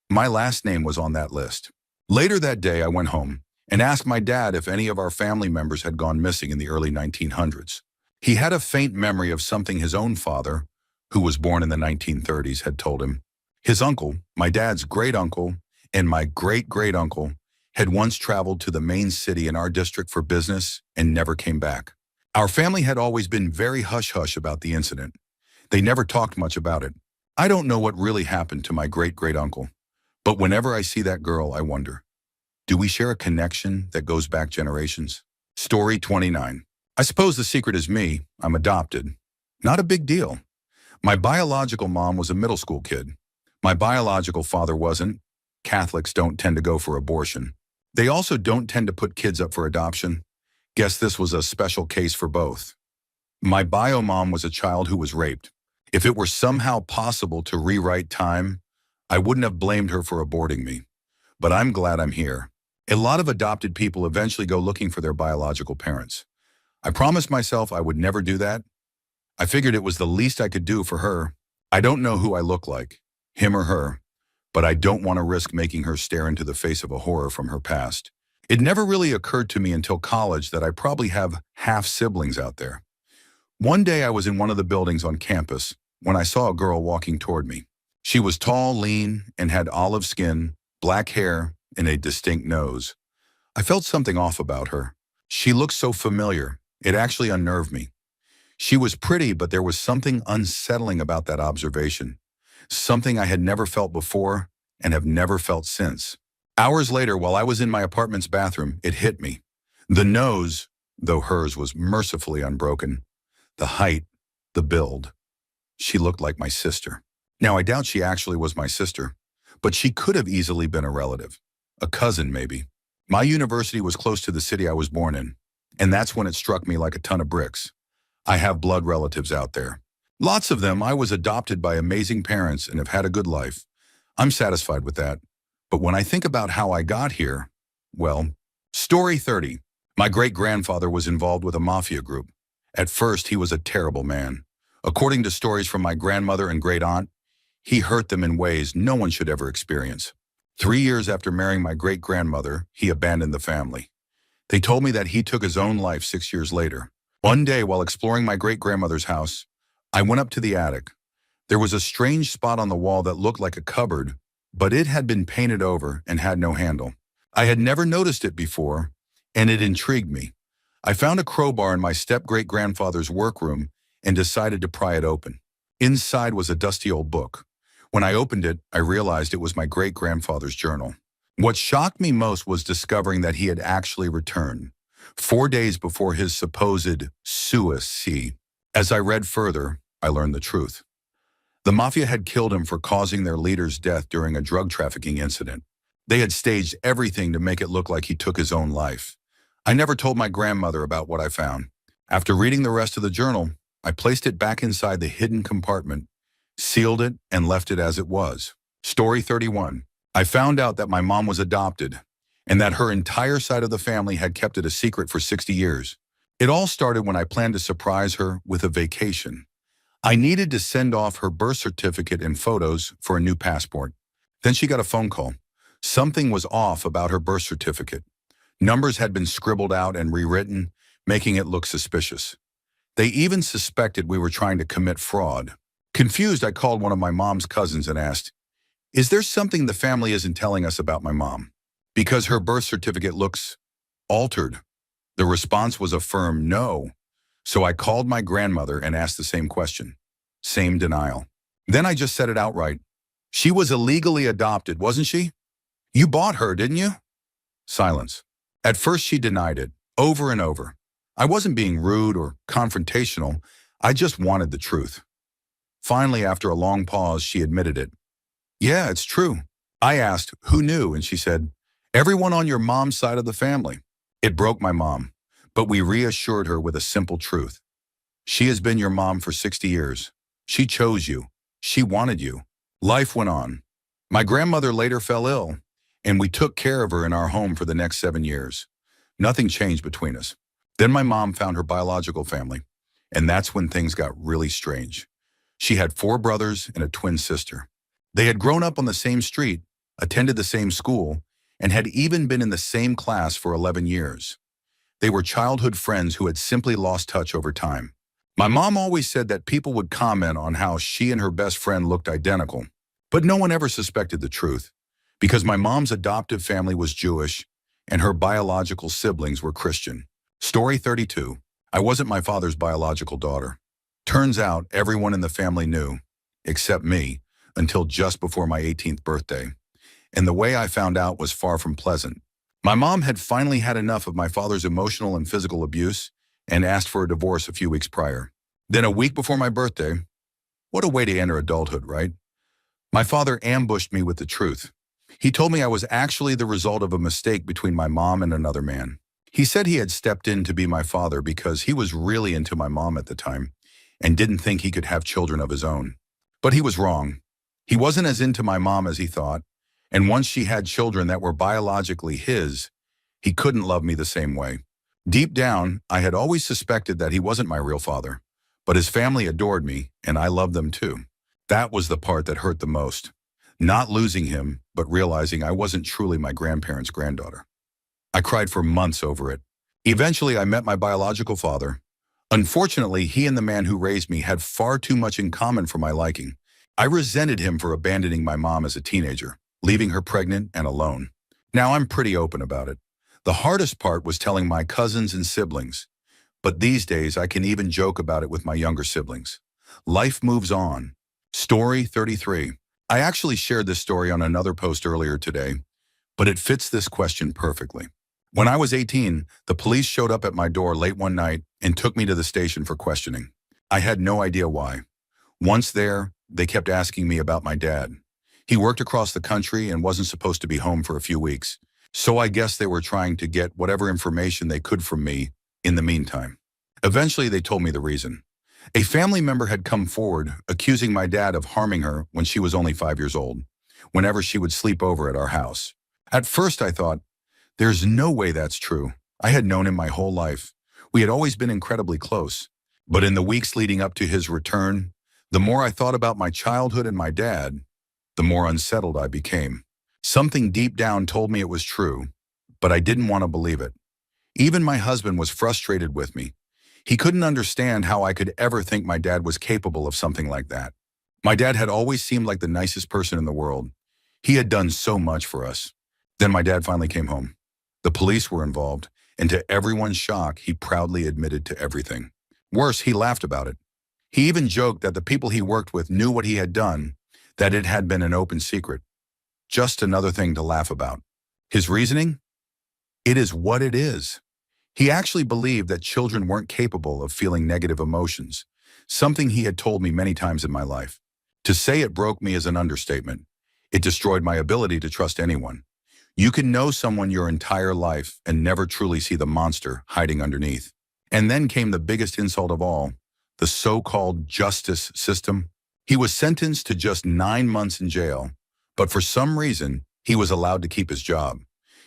My last name was on that list. Later that day, I went home and asked my dad if any of our family members had gone missing in the early 1900s. He had a faint memory of something his own father, who was born in the 1930s, had told him. His uncle, my dad's great-uncle, and my great-great-uncle had once traveled to the main city in our district for business and never came back. Our family had always been very hush-hush about the incident. They never talked much about it. I don't know what really happened to my great-great-uncle, but whenever I see that girl, I wonder, do we share a connection that goes back generations? Story 29. I suppose the secret is me. I'm adopted. Not a big deal. My biological mom was a middle school kid. My biological father wasn't. Catholics don't tend to go for abortion. They also don't tend to put kids up for adoption. Guess this was a special case for both. My bio mom was a child who was raped. If it were somehow possible to rewrite time, I wouldn't have blamed her for aborting me. But I'm glad I'm here. A lot of adopted people eventually go looking for their biological parents. I promised myself I would never do that. I figured it was the least I could do for her. I don't know who I look like, him or her, but I don't want to risk making her stare into the face of a horror from her past. It never really occurred to me until college that I probably have half-siblings out there. One day I was in one of the buildings on campus when I saw a girl walking toward me. She was tall, lean, and had olive skin, black hair, and a distinct nose. I felt something off about her. She looked so familiar, it actually unnerved me. She was pretty, but there was something unsettling about that observation. Something I had never felt before and have never felt since. Hours later, while I was in my apartment's bathroom, it hit me. The nose, though hers was mercifully unbroken. The height, the build. She looked like my sister. Now, I doubt she actually was my sister, but she could have easily been a relative. A cousin, maybe. My university was close to the city I was born in, and that's when it struck me like a ton of bricks. I have blood relatives out there. Lots of them. I was adopted by amazing parents and have had a good life. I'm satisfied with that. But when I think about how I got here, well, story 30. My great-grandfather was involved with a mafia group. At first, he was a terrible man. According to stories from my grandmother and great-aunt, he hurt them in ways no one should ever experience. 3 years after marrying my great-grandmother, he abandoned the family. They told me that he took his own life 6 years later. One day, while exploring my great-grandmother's house, I went up to the attic. There was a strange spot on the wall that looked like a cupboard, but it had been painted over and had no handle. I had never noticed it before, and it intrigued me. I found a crowbar in my step-great-grandfather's workroom and decided to pry it open. Inside was a dusty old book. When I opened it, I realized it was my great-grandfather's journal. What shocked me most was discovering that he had actually returned, 4 days before his supposed suicide. As I read further, I learned the truth. The mafia had killed him for causing their leader's death during a drug trafficking incident. They had staged everything to make it look like he took his own life. I never told my grandmother about what I found. After reading the rest of the journal, I placed it back inside the hidden compartment, sealed it, and left it as it was. Story 31. I found out that my mom was adopted and that her entire side of the family had kept it a secret for 60 years. It all started when I planned to surprise her with a vacation. I needed to send off her birth certificate and photos for a new passport. Then she got a phone call. Something was off about her birth certificate. Numbers had been scribbled out and rewritten, making it look suspicious. They even suspected we were trying to commit fraud. Confused, I called one of my mom's cousins and asked, "Is there something the family isn't telling us about my mom? Because her birth certificate looks altered." The response was a firm no. So I called my grandmother and asked the same question. Same denial. Then I just said it outright. "She was illegally adopted, wasn't she? You bought her, didn't you?" Silence. At first she denied it, over and over. I wasn't being rude or confrontational. I just wanted the truth. Finally, after a long pause, she admitted it. "Yeah, it's true." I asked, "Who knew?" And she said, "Everyone on your mom's side of the family." It broke my mom, but we reassured her with a simple truth. She has been your mom for 60 years. She chose you. She wanted you. Life went on. My grandmother later fell ill, and we took care of her in our home for the next 7 years. Nothing changed between us. Then my mom found her biological family, and that's when things got really strange. She had 4 brothers and a twin sister. They had grown up on the same street, attended the same school, and had even been in the same class for 11 years. They were childhood friends who had simply lost touch over time. My mom always said that people would comment on how she and her best friend looked identical, but no one ever suspected the truth, because my mom's adoptive family was Jewish and her biological siblings were Christian. Story 32. I wasn't my father's biological daughter. Turns out everyone in the family knew, except me, until just before my 18th birthday. And the way I found out was far from pleasant. My mom had finally had enough of my father's emotional and physical abuse and asked for a divorce a few weeks prior. Then a week before my birthday, what a way to enter adulthood, right? My father ambushed me with the truth. He told me I was actually the result of a mistake between my mom and another man. He said he had stepped in to be my father because he was really into my mom at the time and didn't think he could have children of his own. But he was wrong. He wasn't as into my mom as he thought, and once she had children that were biologically his, he couldn't love me the same way. Deep down, I had always suspected that he wasn't my real father, but his family adored me, and I loved them too. That was the part that hurt the most. Not losing him, but realizing I wasn't truly my grandparents' granddaughter. I cried for months over it. Eventually, I met my biological father. Unfortunately, he and the man who raised me had far too much in common for my liking. I resented him for abandoning my mom as a teenager, leaving her pregnant and alone. Now I'm pretty open about it. The hardest part was telling my cousins and siblings. But these days, I can even joke about it with my younger siblings. Life moves on. Story 33. I actually shared this story on another post earlier today, but it fits this question perfectly. When I was 18, the police showed up at my door late one night and took me to the station for questioning. I had no idea why. Once there, they kept asking me about my dad. He worked across the country and wasn't supposed to be home for a few weeks, so I guess they were trying to get whatever information they could from me in the meantime. Eventually, they told me the reason. A family member had come forward accusing my dad of harming her when she was only 5 years old, whenever she would sleep over at our house. At first, I thought, there's no way that's true. I had known him my whole life. We had always been incredibly close. But in the weeks leading up to his return, the more I thought about my childhood and my dad, the more unsettled I became. Something deep down told me it was true, but I didn't want to believe it. Even my husband was frustrated with me. He couldn't understand how I could ever think my dad was capable of something like that. My dad had always seemed like the nicest person in the world. He had done so much for us. Then my dad finally came home. The police were involved, and to everyone's shock, he proudly admitted to everything. Worse, he laughed about it. He even joked that the people he worked with knew what he had done, that it had been an open secret. Just another thing to laugh about. His reasoning? It is what it is. He actually believed that children weren't capable of feeling negative emotions, something he had told me many times in my life. To say it broke me is an understatement. It destroyed my ability to trust anyone. You can know someone your entire life and never truly see the monster hiding underneath. And then came the biggest insult of all, the so-called justice system. He was sentenced to just 9 months in jail, but for some reason, he was allowed to keep his job.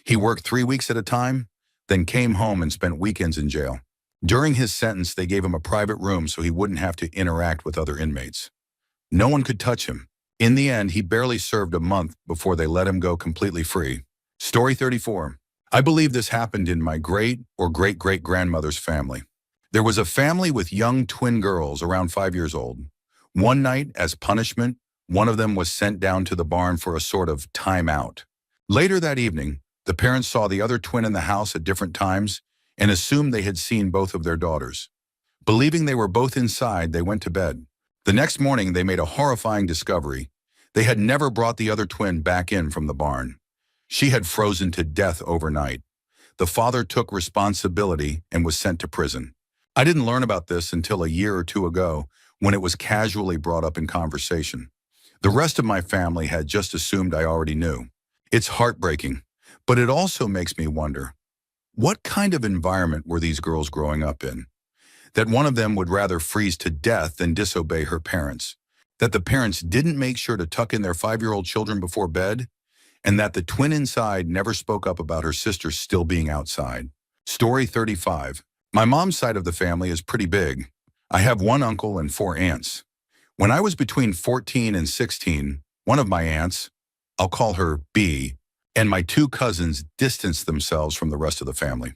He worked 3 weeks at a time, then came home and spent weekends in jail. During his sentence, they gave him a private room so he wouldn't have to interact with other inmates. No one could touch him. In the end, he barely served a month before they let him go completely free. Story 34. I believe this happened in my great or great-great-grandmother's family. There was a family with young twin girls around 5 years old. One night, as punishment, one of them was sent down to the barn for a sort of timeout. Later that evening, the parents saw the other twin in the house at different times and assumed they had seen both of their daughters. Believing they were both inside, they went to bed. The next morning, they made a horrifying discovery. They had never brought the other twin back in from the barn. She had frozen to death overnight. The father took responsibility and was sent to prison. I didn't learn about this until a year or two ago when it was casually brought up in conversation. The rest of my family had just assumed I already knew. It's heartbreaking, but it also makes me wonder, what kind of environment were these girls growing up in? That one of them would rather freeze to death than disobey her parents. That the parents didn't make sure to tuck in their 5-year-old children before bed. And that the twin inside never spoke up about her sister still being outside. Story 35. My mom's side of the family is pretty big. I have 1 uncle and 4 aunts. When I was between 14 and 16, one of my aunts, I'll call her B, and my 2 cousins distanced themselves from the rest of the family.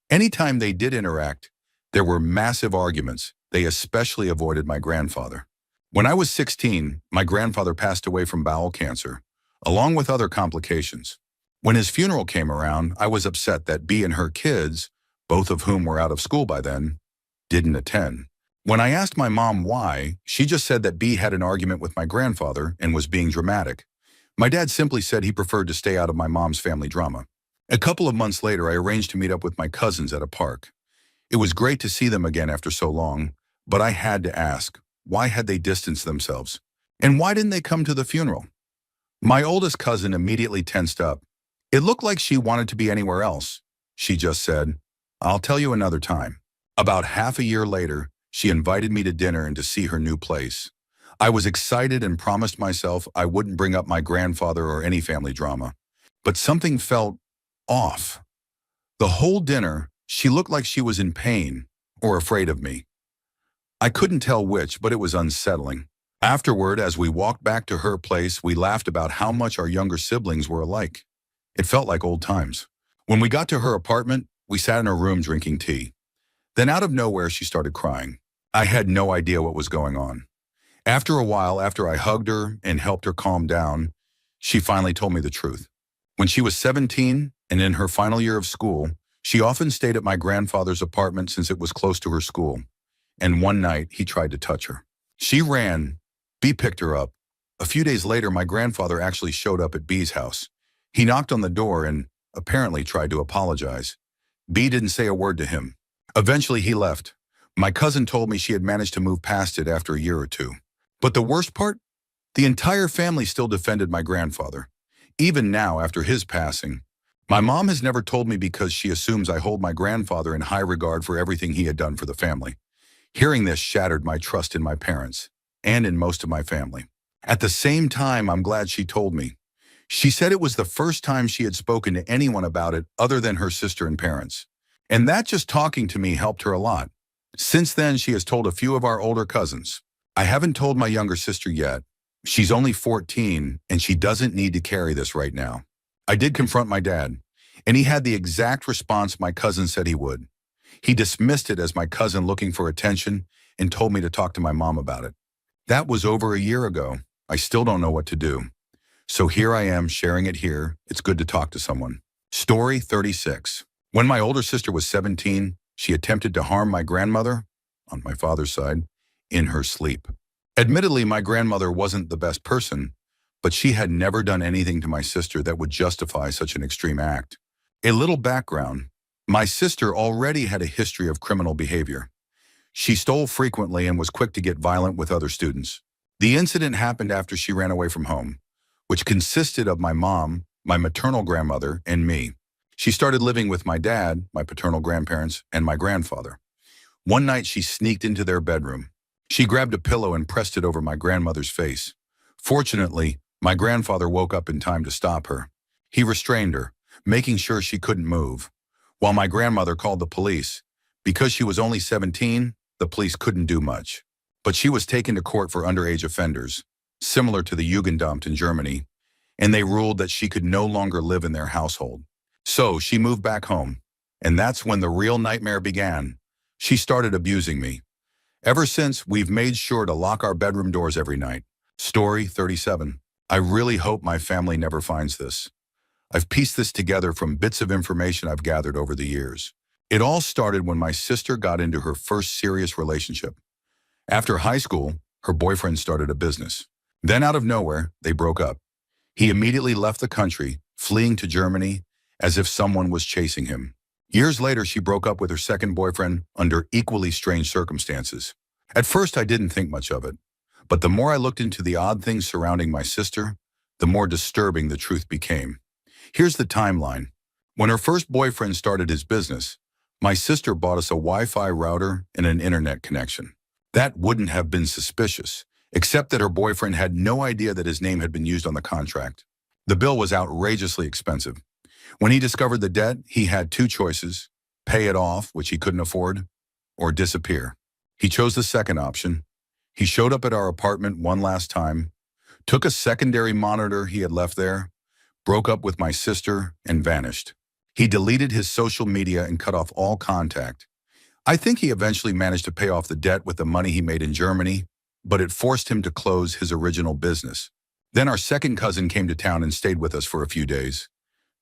Anytime they did interact, there were massive arguments. They especially avoided my grandfather. When I was 16, my grandfather passed away from bowel cancer, along with other complications. When his funeral came around, I was upset that B and her kids, both of whom were out of school by then, didn't attend. When I asked my mom why, she just said that B had an argument with my grandfather and was being dramatic. My dad simply said he preferred to stay out of my mom's family drama. A couple of months later, I arranged to meet up with my cousins at a park. It was great to see them again after so long, but I had to ask, why had they distanced themselves? And why didn't they come to the funeral? My oldest cousin immediately tensed up. It looked like she wanted to be anywhere else. She just said, "I'll tell you another time." About half a year later, she invited me to dinner and to see her new place. I was excited and promised myself I wouldn't bring up my grandfather or any family drama. But something felt off. The whole dinner, she looked like she was in pain or afraid of me. I couldn't tell which, but it was unsettling. Afterward, as we walked back to her place, we laughed about how much our younger siblings were alike. It felt like old times. When we got to her apartment, we sat in her room drinking tea. Then out of nowhere, she started crying. I had no idea what was going on. After a while, after I hugged her and helped her calm down, she finally told me the truth. When she was 17 and in her final year of school, she often stayed at my grandfather's apartment since it was close to her school. And one night, he tried to touch her. She ran. B picked her up. A few days later, my grandfather actually showed up at B's house. He knocked on the door and apparently tried to apologize. B didn't say a word to him. Eventually, he left. My cousin told me she had managed to move past it after a year or two. But the worst part? The entire family still defended my grandfather. Even now, after his passing, My mom has never told me because she assumes I hold my grandfather in high regard for everything he had done for the family. Hearing this shattered my trust in my parents and in most of my family. At the same time, I'm glad she told me. She said it was the first time she had spoken to anyone about it other than her sister and parents. And that just talking to me helped her a lot. Since then, she has told a few of our older cousins. I haven't told my younger sister yet. She's only 14, and she doesn't need to carry this right now. I did confront my dad, and he had the exact response my cousin said he would. He dismissed it as my cousin looking for attention and told me to talk to my mom about it. That was over a year ago. I still don't know what to do. So here I am sharing it here. It's good to talk to someone. Story 36. When my older sister was 17, she attempted to harm my grandmother, on my father's side, in her sleep. Admittedly, my grandmother wasn't the best person, but she had never done anything to my sister that would justify such an extreme act. A little background. My sister already had a history of criminal behavior. She stole frequently and was quick to get violent with other students. The incident happened after she ran away from home, which consisted of my mom, my maternal grandmother, and me. She started living with my dad, my paternal grandparents, and my grandfather. One night she sneaked into their bedroom. She grabbed a pillow and pressed it over my grandmother's face. Fortunately, my grandfather woke up in time to stop her. He restrained her, making sure she couldn't move, while my grandmother called the police. Because she was only 17, the police couldn't do much. But she was taken to court for underage offenders, similar to the Jugendamt in Germany, and they ruled that she could no longer live in their household. So she moved back home, and that's when the real nightmare began. She started abusing me. Ever since, we've made sure to lock our bedroom doors every night. Story 37. I really hope my family never finds this. I've pieced this together from bits of information I've gathered over the years. It all started when my sister got into her first serious relationship. After high school, her boyfriend started a business. Then out of nowhere, they broke up. He immediately left the country, fleeing to Germany as if someone was chasing him. Years later, she broke up with her second boyfriend under equally strange circumstances. At first, I didn't think much of it, but the more I looked into the odd things surrounding my sister, the more disturbing the truth became. Here's the timeline. When her first boyfriend started his business, my sister bought us a Wi-Fi router and an internet connection. That wouldn't have been suspicious, except that her boyfriend had no idea that his name had been used on the contract. The bill was outrageously expensive. When he discovered the debt, he had two choices: pay it off, which he couldn't afford, or disappear. He chose the second option. He showed up at our apartment one last time, took a secondary monitor he had left there, broke up with my sister, and vanished. He deleted his social media and cut off all contact. I think he eventually managed to pay off the debt with the money he made in Germany, but it forced him to close his original business. Then our second cousin came to town and stayed with us for a few days.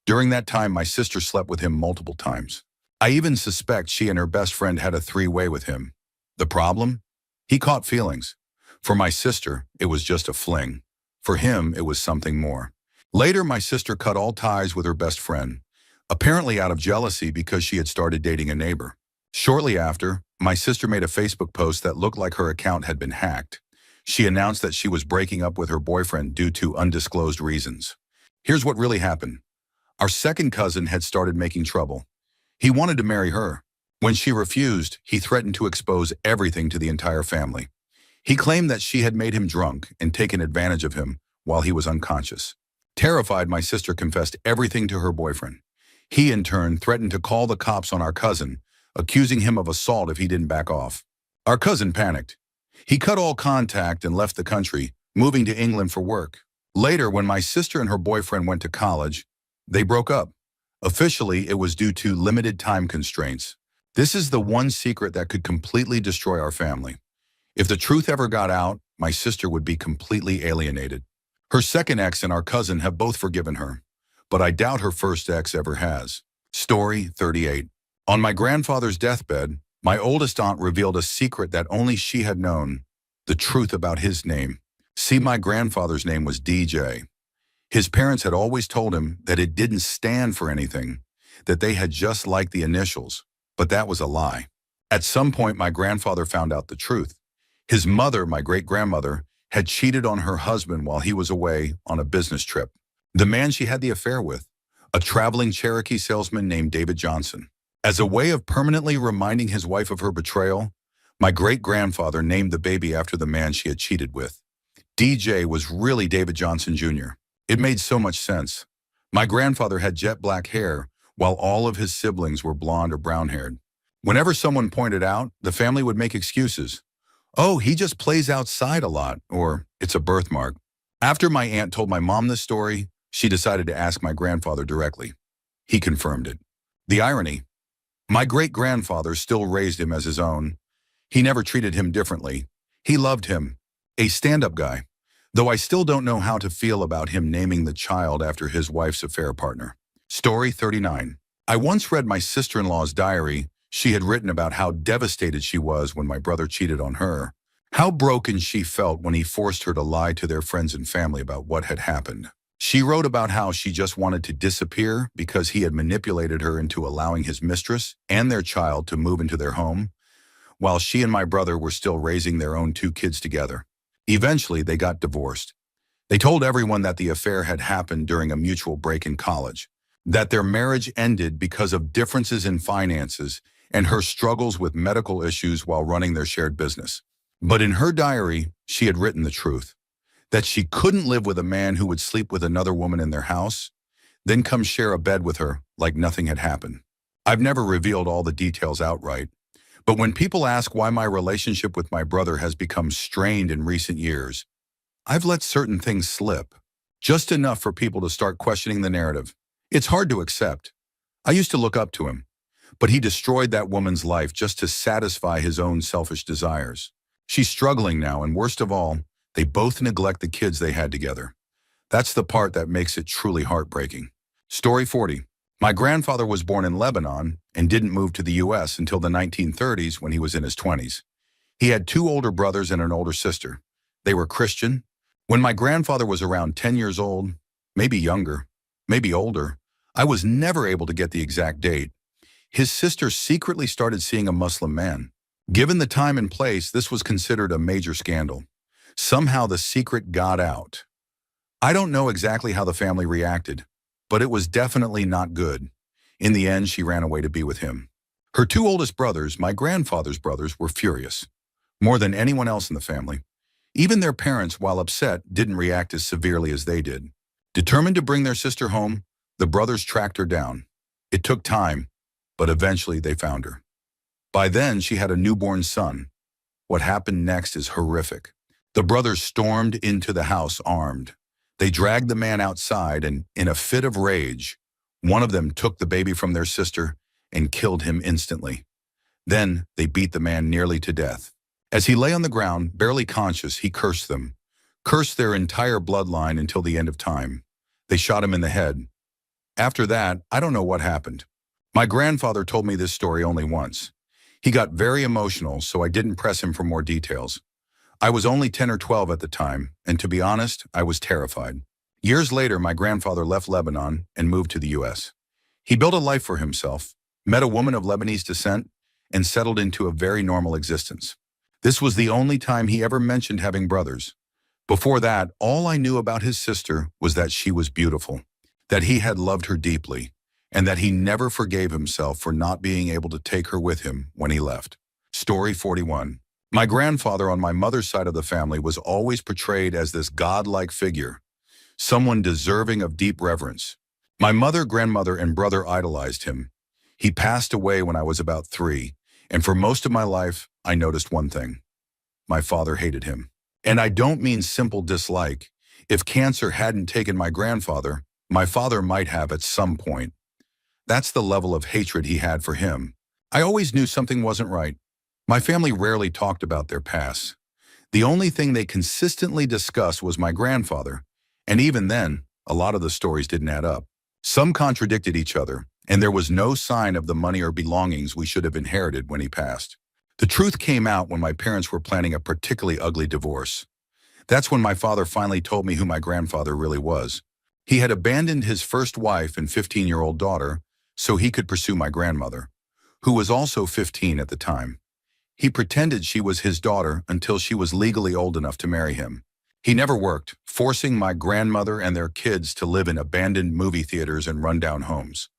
During that time, my sister slept with him multiple times. I even suspect she and her best friend had a three-way with him. The problem? He caught feelings. For my sister, it was just a fling. For him, it was something more. Later, my sister cut all ties with her best friend, apparently out of jealousy because she had started dating a neighbor. Shortly after, my sister made a Facebook post that looked like her account had been hacked. She announced that she was breaking up with her boyfriend due to undisclosed reasons. Here's what really happened. Our second cousin had started making trouble. He wanted to marry her. When she refused, he threatened to expose everything to the entire family. He claimed that she had made him drunk and taken advantage of him while he was unconscious. Terrified, my sister confessed everything to her boyfriend. He, in turn, threatened to call the cops on our cousin, accusing him of assault if he didn't back off. Our cousin panicked. He cut all contact and left the country, moving to England for work. Later, when my sister and her boyfriend went to college, they broke up. Officially, it was due to limited time constraints. This is the one secret that could completely destroy our family. If the truth ever got out, my sister would be completely alienated. Her second ex and our cousin have both forgiven her, but I doubt her first ex ever has. Story 38. On my grandfather's deathbed, my oldest aunt revealed a secret that only she had known, the truth about his name. See, my grandfather's name was DJ. His parents had always told him that it didn't stand for anything, that they had just liked the initials, but that was a lie. At some point, my grandfather found out the truth. His mother, my great-grandmother, had cheated on her husband while he was away on a business trip. The man she had the affair with, a traveling Cherokee salesman named David Johnson. As a way of permanently reminding his wife of her betrayal, my great-grandfather named the baby after the man she had cheated with. DJ was really David Johnson Jr. It made so much sense. My grandfather had jet black hair, while all of his siblings were blonde or brown-haired. Whenever someone pointed out, the family would make excuses. Oh, he just plays outside a lot, or it's a birthmark. After my aunt told my mom this story, she decided to ask my grandfather directly. He confirmed it. The irony: my great-grandfather still raised him as his own. He never treated him differently. He loved him. A stand-up guy. Though I still don't know how to feel about him naming the child after his wife's affair partner. Story 39. I once read my sister-in-law's diary. She had written about how devastated she was when my brother cheated on her. How broken she felt when he forced her to lie to their friends and family about what had happened. She wrote about how she just wanted to disappear because he had manipulated her into allowing his mistress and their child to move into their home, while she and my brother were still raising their own 2 kids together. Eventually, they got divorced. They told everyone that the affair had happened during a mutual break in college, that their marriage ended because of differences in finances and her struggles with medical issues while running their shared business. But in her diary, she had written the truth, that she couldn't live with a man who would sleep with another woman in their house, then come share a bed with her like nothing had happened. I've never revealed all the details outright, but when people ask why my relationship with my brother has become strained in recent years, I've let certain things slip, just enough for people to start questioning the narrative. It's hard to accept. I used to look up to him, but he destroyed that woman's life just to satisfy his own selfish desires. She's struggling now, and worst of all, they both neglect the kids they had together. That's the part that makes it truly heartbreaking. Story 40. My grandfather was born in Lebanon and didn't move to the U.S. until the 1930s when he was in his 20s. He had 2 older brothers and an older sister. They were Christian. When my grandfather was around 10 years old, maybe younger, maybe older, I was never able to get the exact date, his sister secretly started seeing a Muslim man. Given the time and place, this was considered a major scandal. Somehow the secret got out. I don't know exactly how the family reacted, but it was definitely not good. In the end, she ran away to be with him. Her 2 oldest brothers, my grandfather's brothers, were furious, more than anyone else in the family. Even their parents, while upset, didn't react as severely as they did. Determined to bring their sister home, the brothers tracked her down. It took time, but eventually they found her. By then, she had a newborn son. What happened next is horrific. The brothers stormed into the house armed. They dragged the man outside and, in a fit of rage, one of them took the baby from their sister and killed him instantly. Then they beat the man nearly to death. As he lay on the ground, barely conscious, he cursed them, cursed their entire bloodline until the end of time. They shot him in the head. After that, I don't know what happened. My grandfather told me this story only once. He got very emotional, so I didn't press him for more details. I was only 10 or 12 at the time, and to be honest, I was terrified. Years later, my grandfather left Lebanon and moved to the U.S. He built a life for himself, met a woman of Lebanese descent, and settled into a very normal existence. This was the only time he ever mentioned having brothers. Before that, all I knew about his sister was that she was beautiful, that he had loved her deeply, and that he never forgave himself for not being able to take her with him when he left. Story 41. My grandfather on my mother's side of the family was always portrayed as this godlike figure, someone deserving of deep reverence. My mother, grandmother, and brother idolized him. He passed away when I was about 3, and for most of my life, I noticed one thing. My father hated him. And I don't mean simple dislike. If cancer hadn't taken my grandfather, my father might have at some point. That's the level of hatred he had for him. I always knew something wasn't right. My family rarely talked about their past. The only thing they consistently discussed was my grandfather, and even then, a lot of the stories didn't add up. Some contradicted each other, and there was no sign of the money or belongings we should have inherited when he passed. The truth came out when my parents were planning a particularly ugly divorce. That's when my father finally told me who my grandfather really was. He had abandoned his first wife and 15-year-old daughter so he could pursue my grandmother, who was also 15 at the time. He pretended she was his daughter until she was legally old enough to marry him. He never worked, forcing my grandmother and their kids to live in abandoned movie theaters and rundown homes,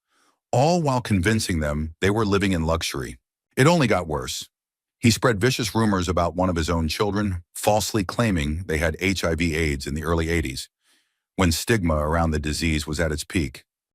all while convincing them they were living in luxury. It only got worse. He spread vicious rumors about one of his own children, falsely claiming they had HIV/AIDS in the early 80s, when stigma around the disease was at its peak.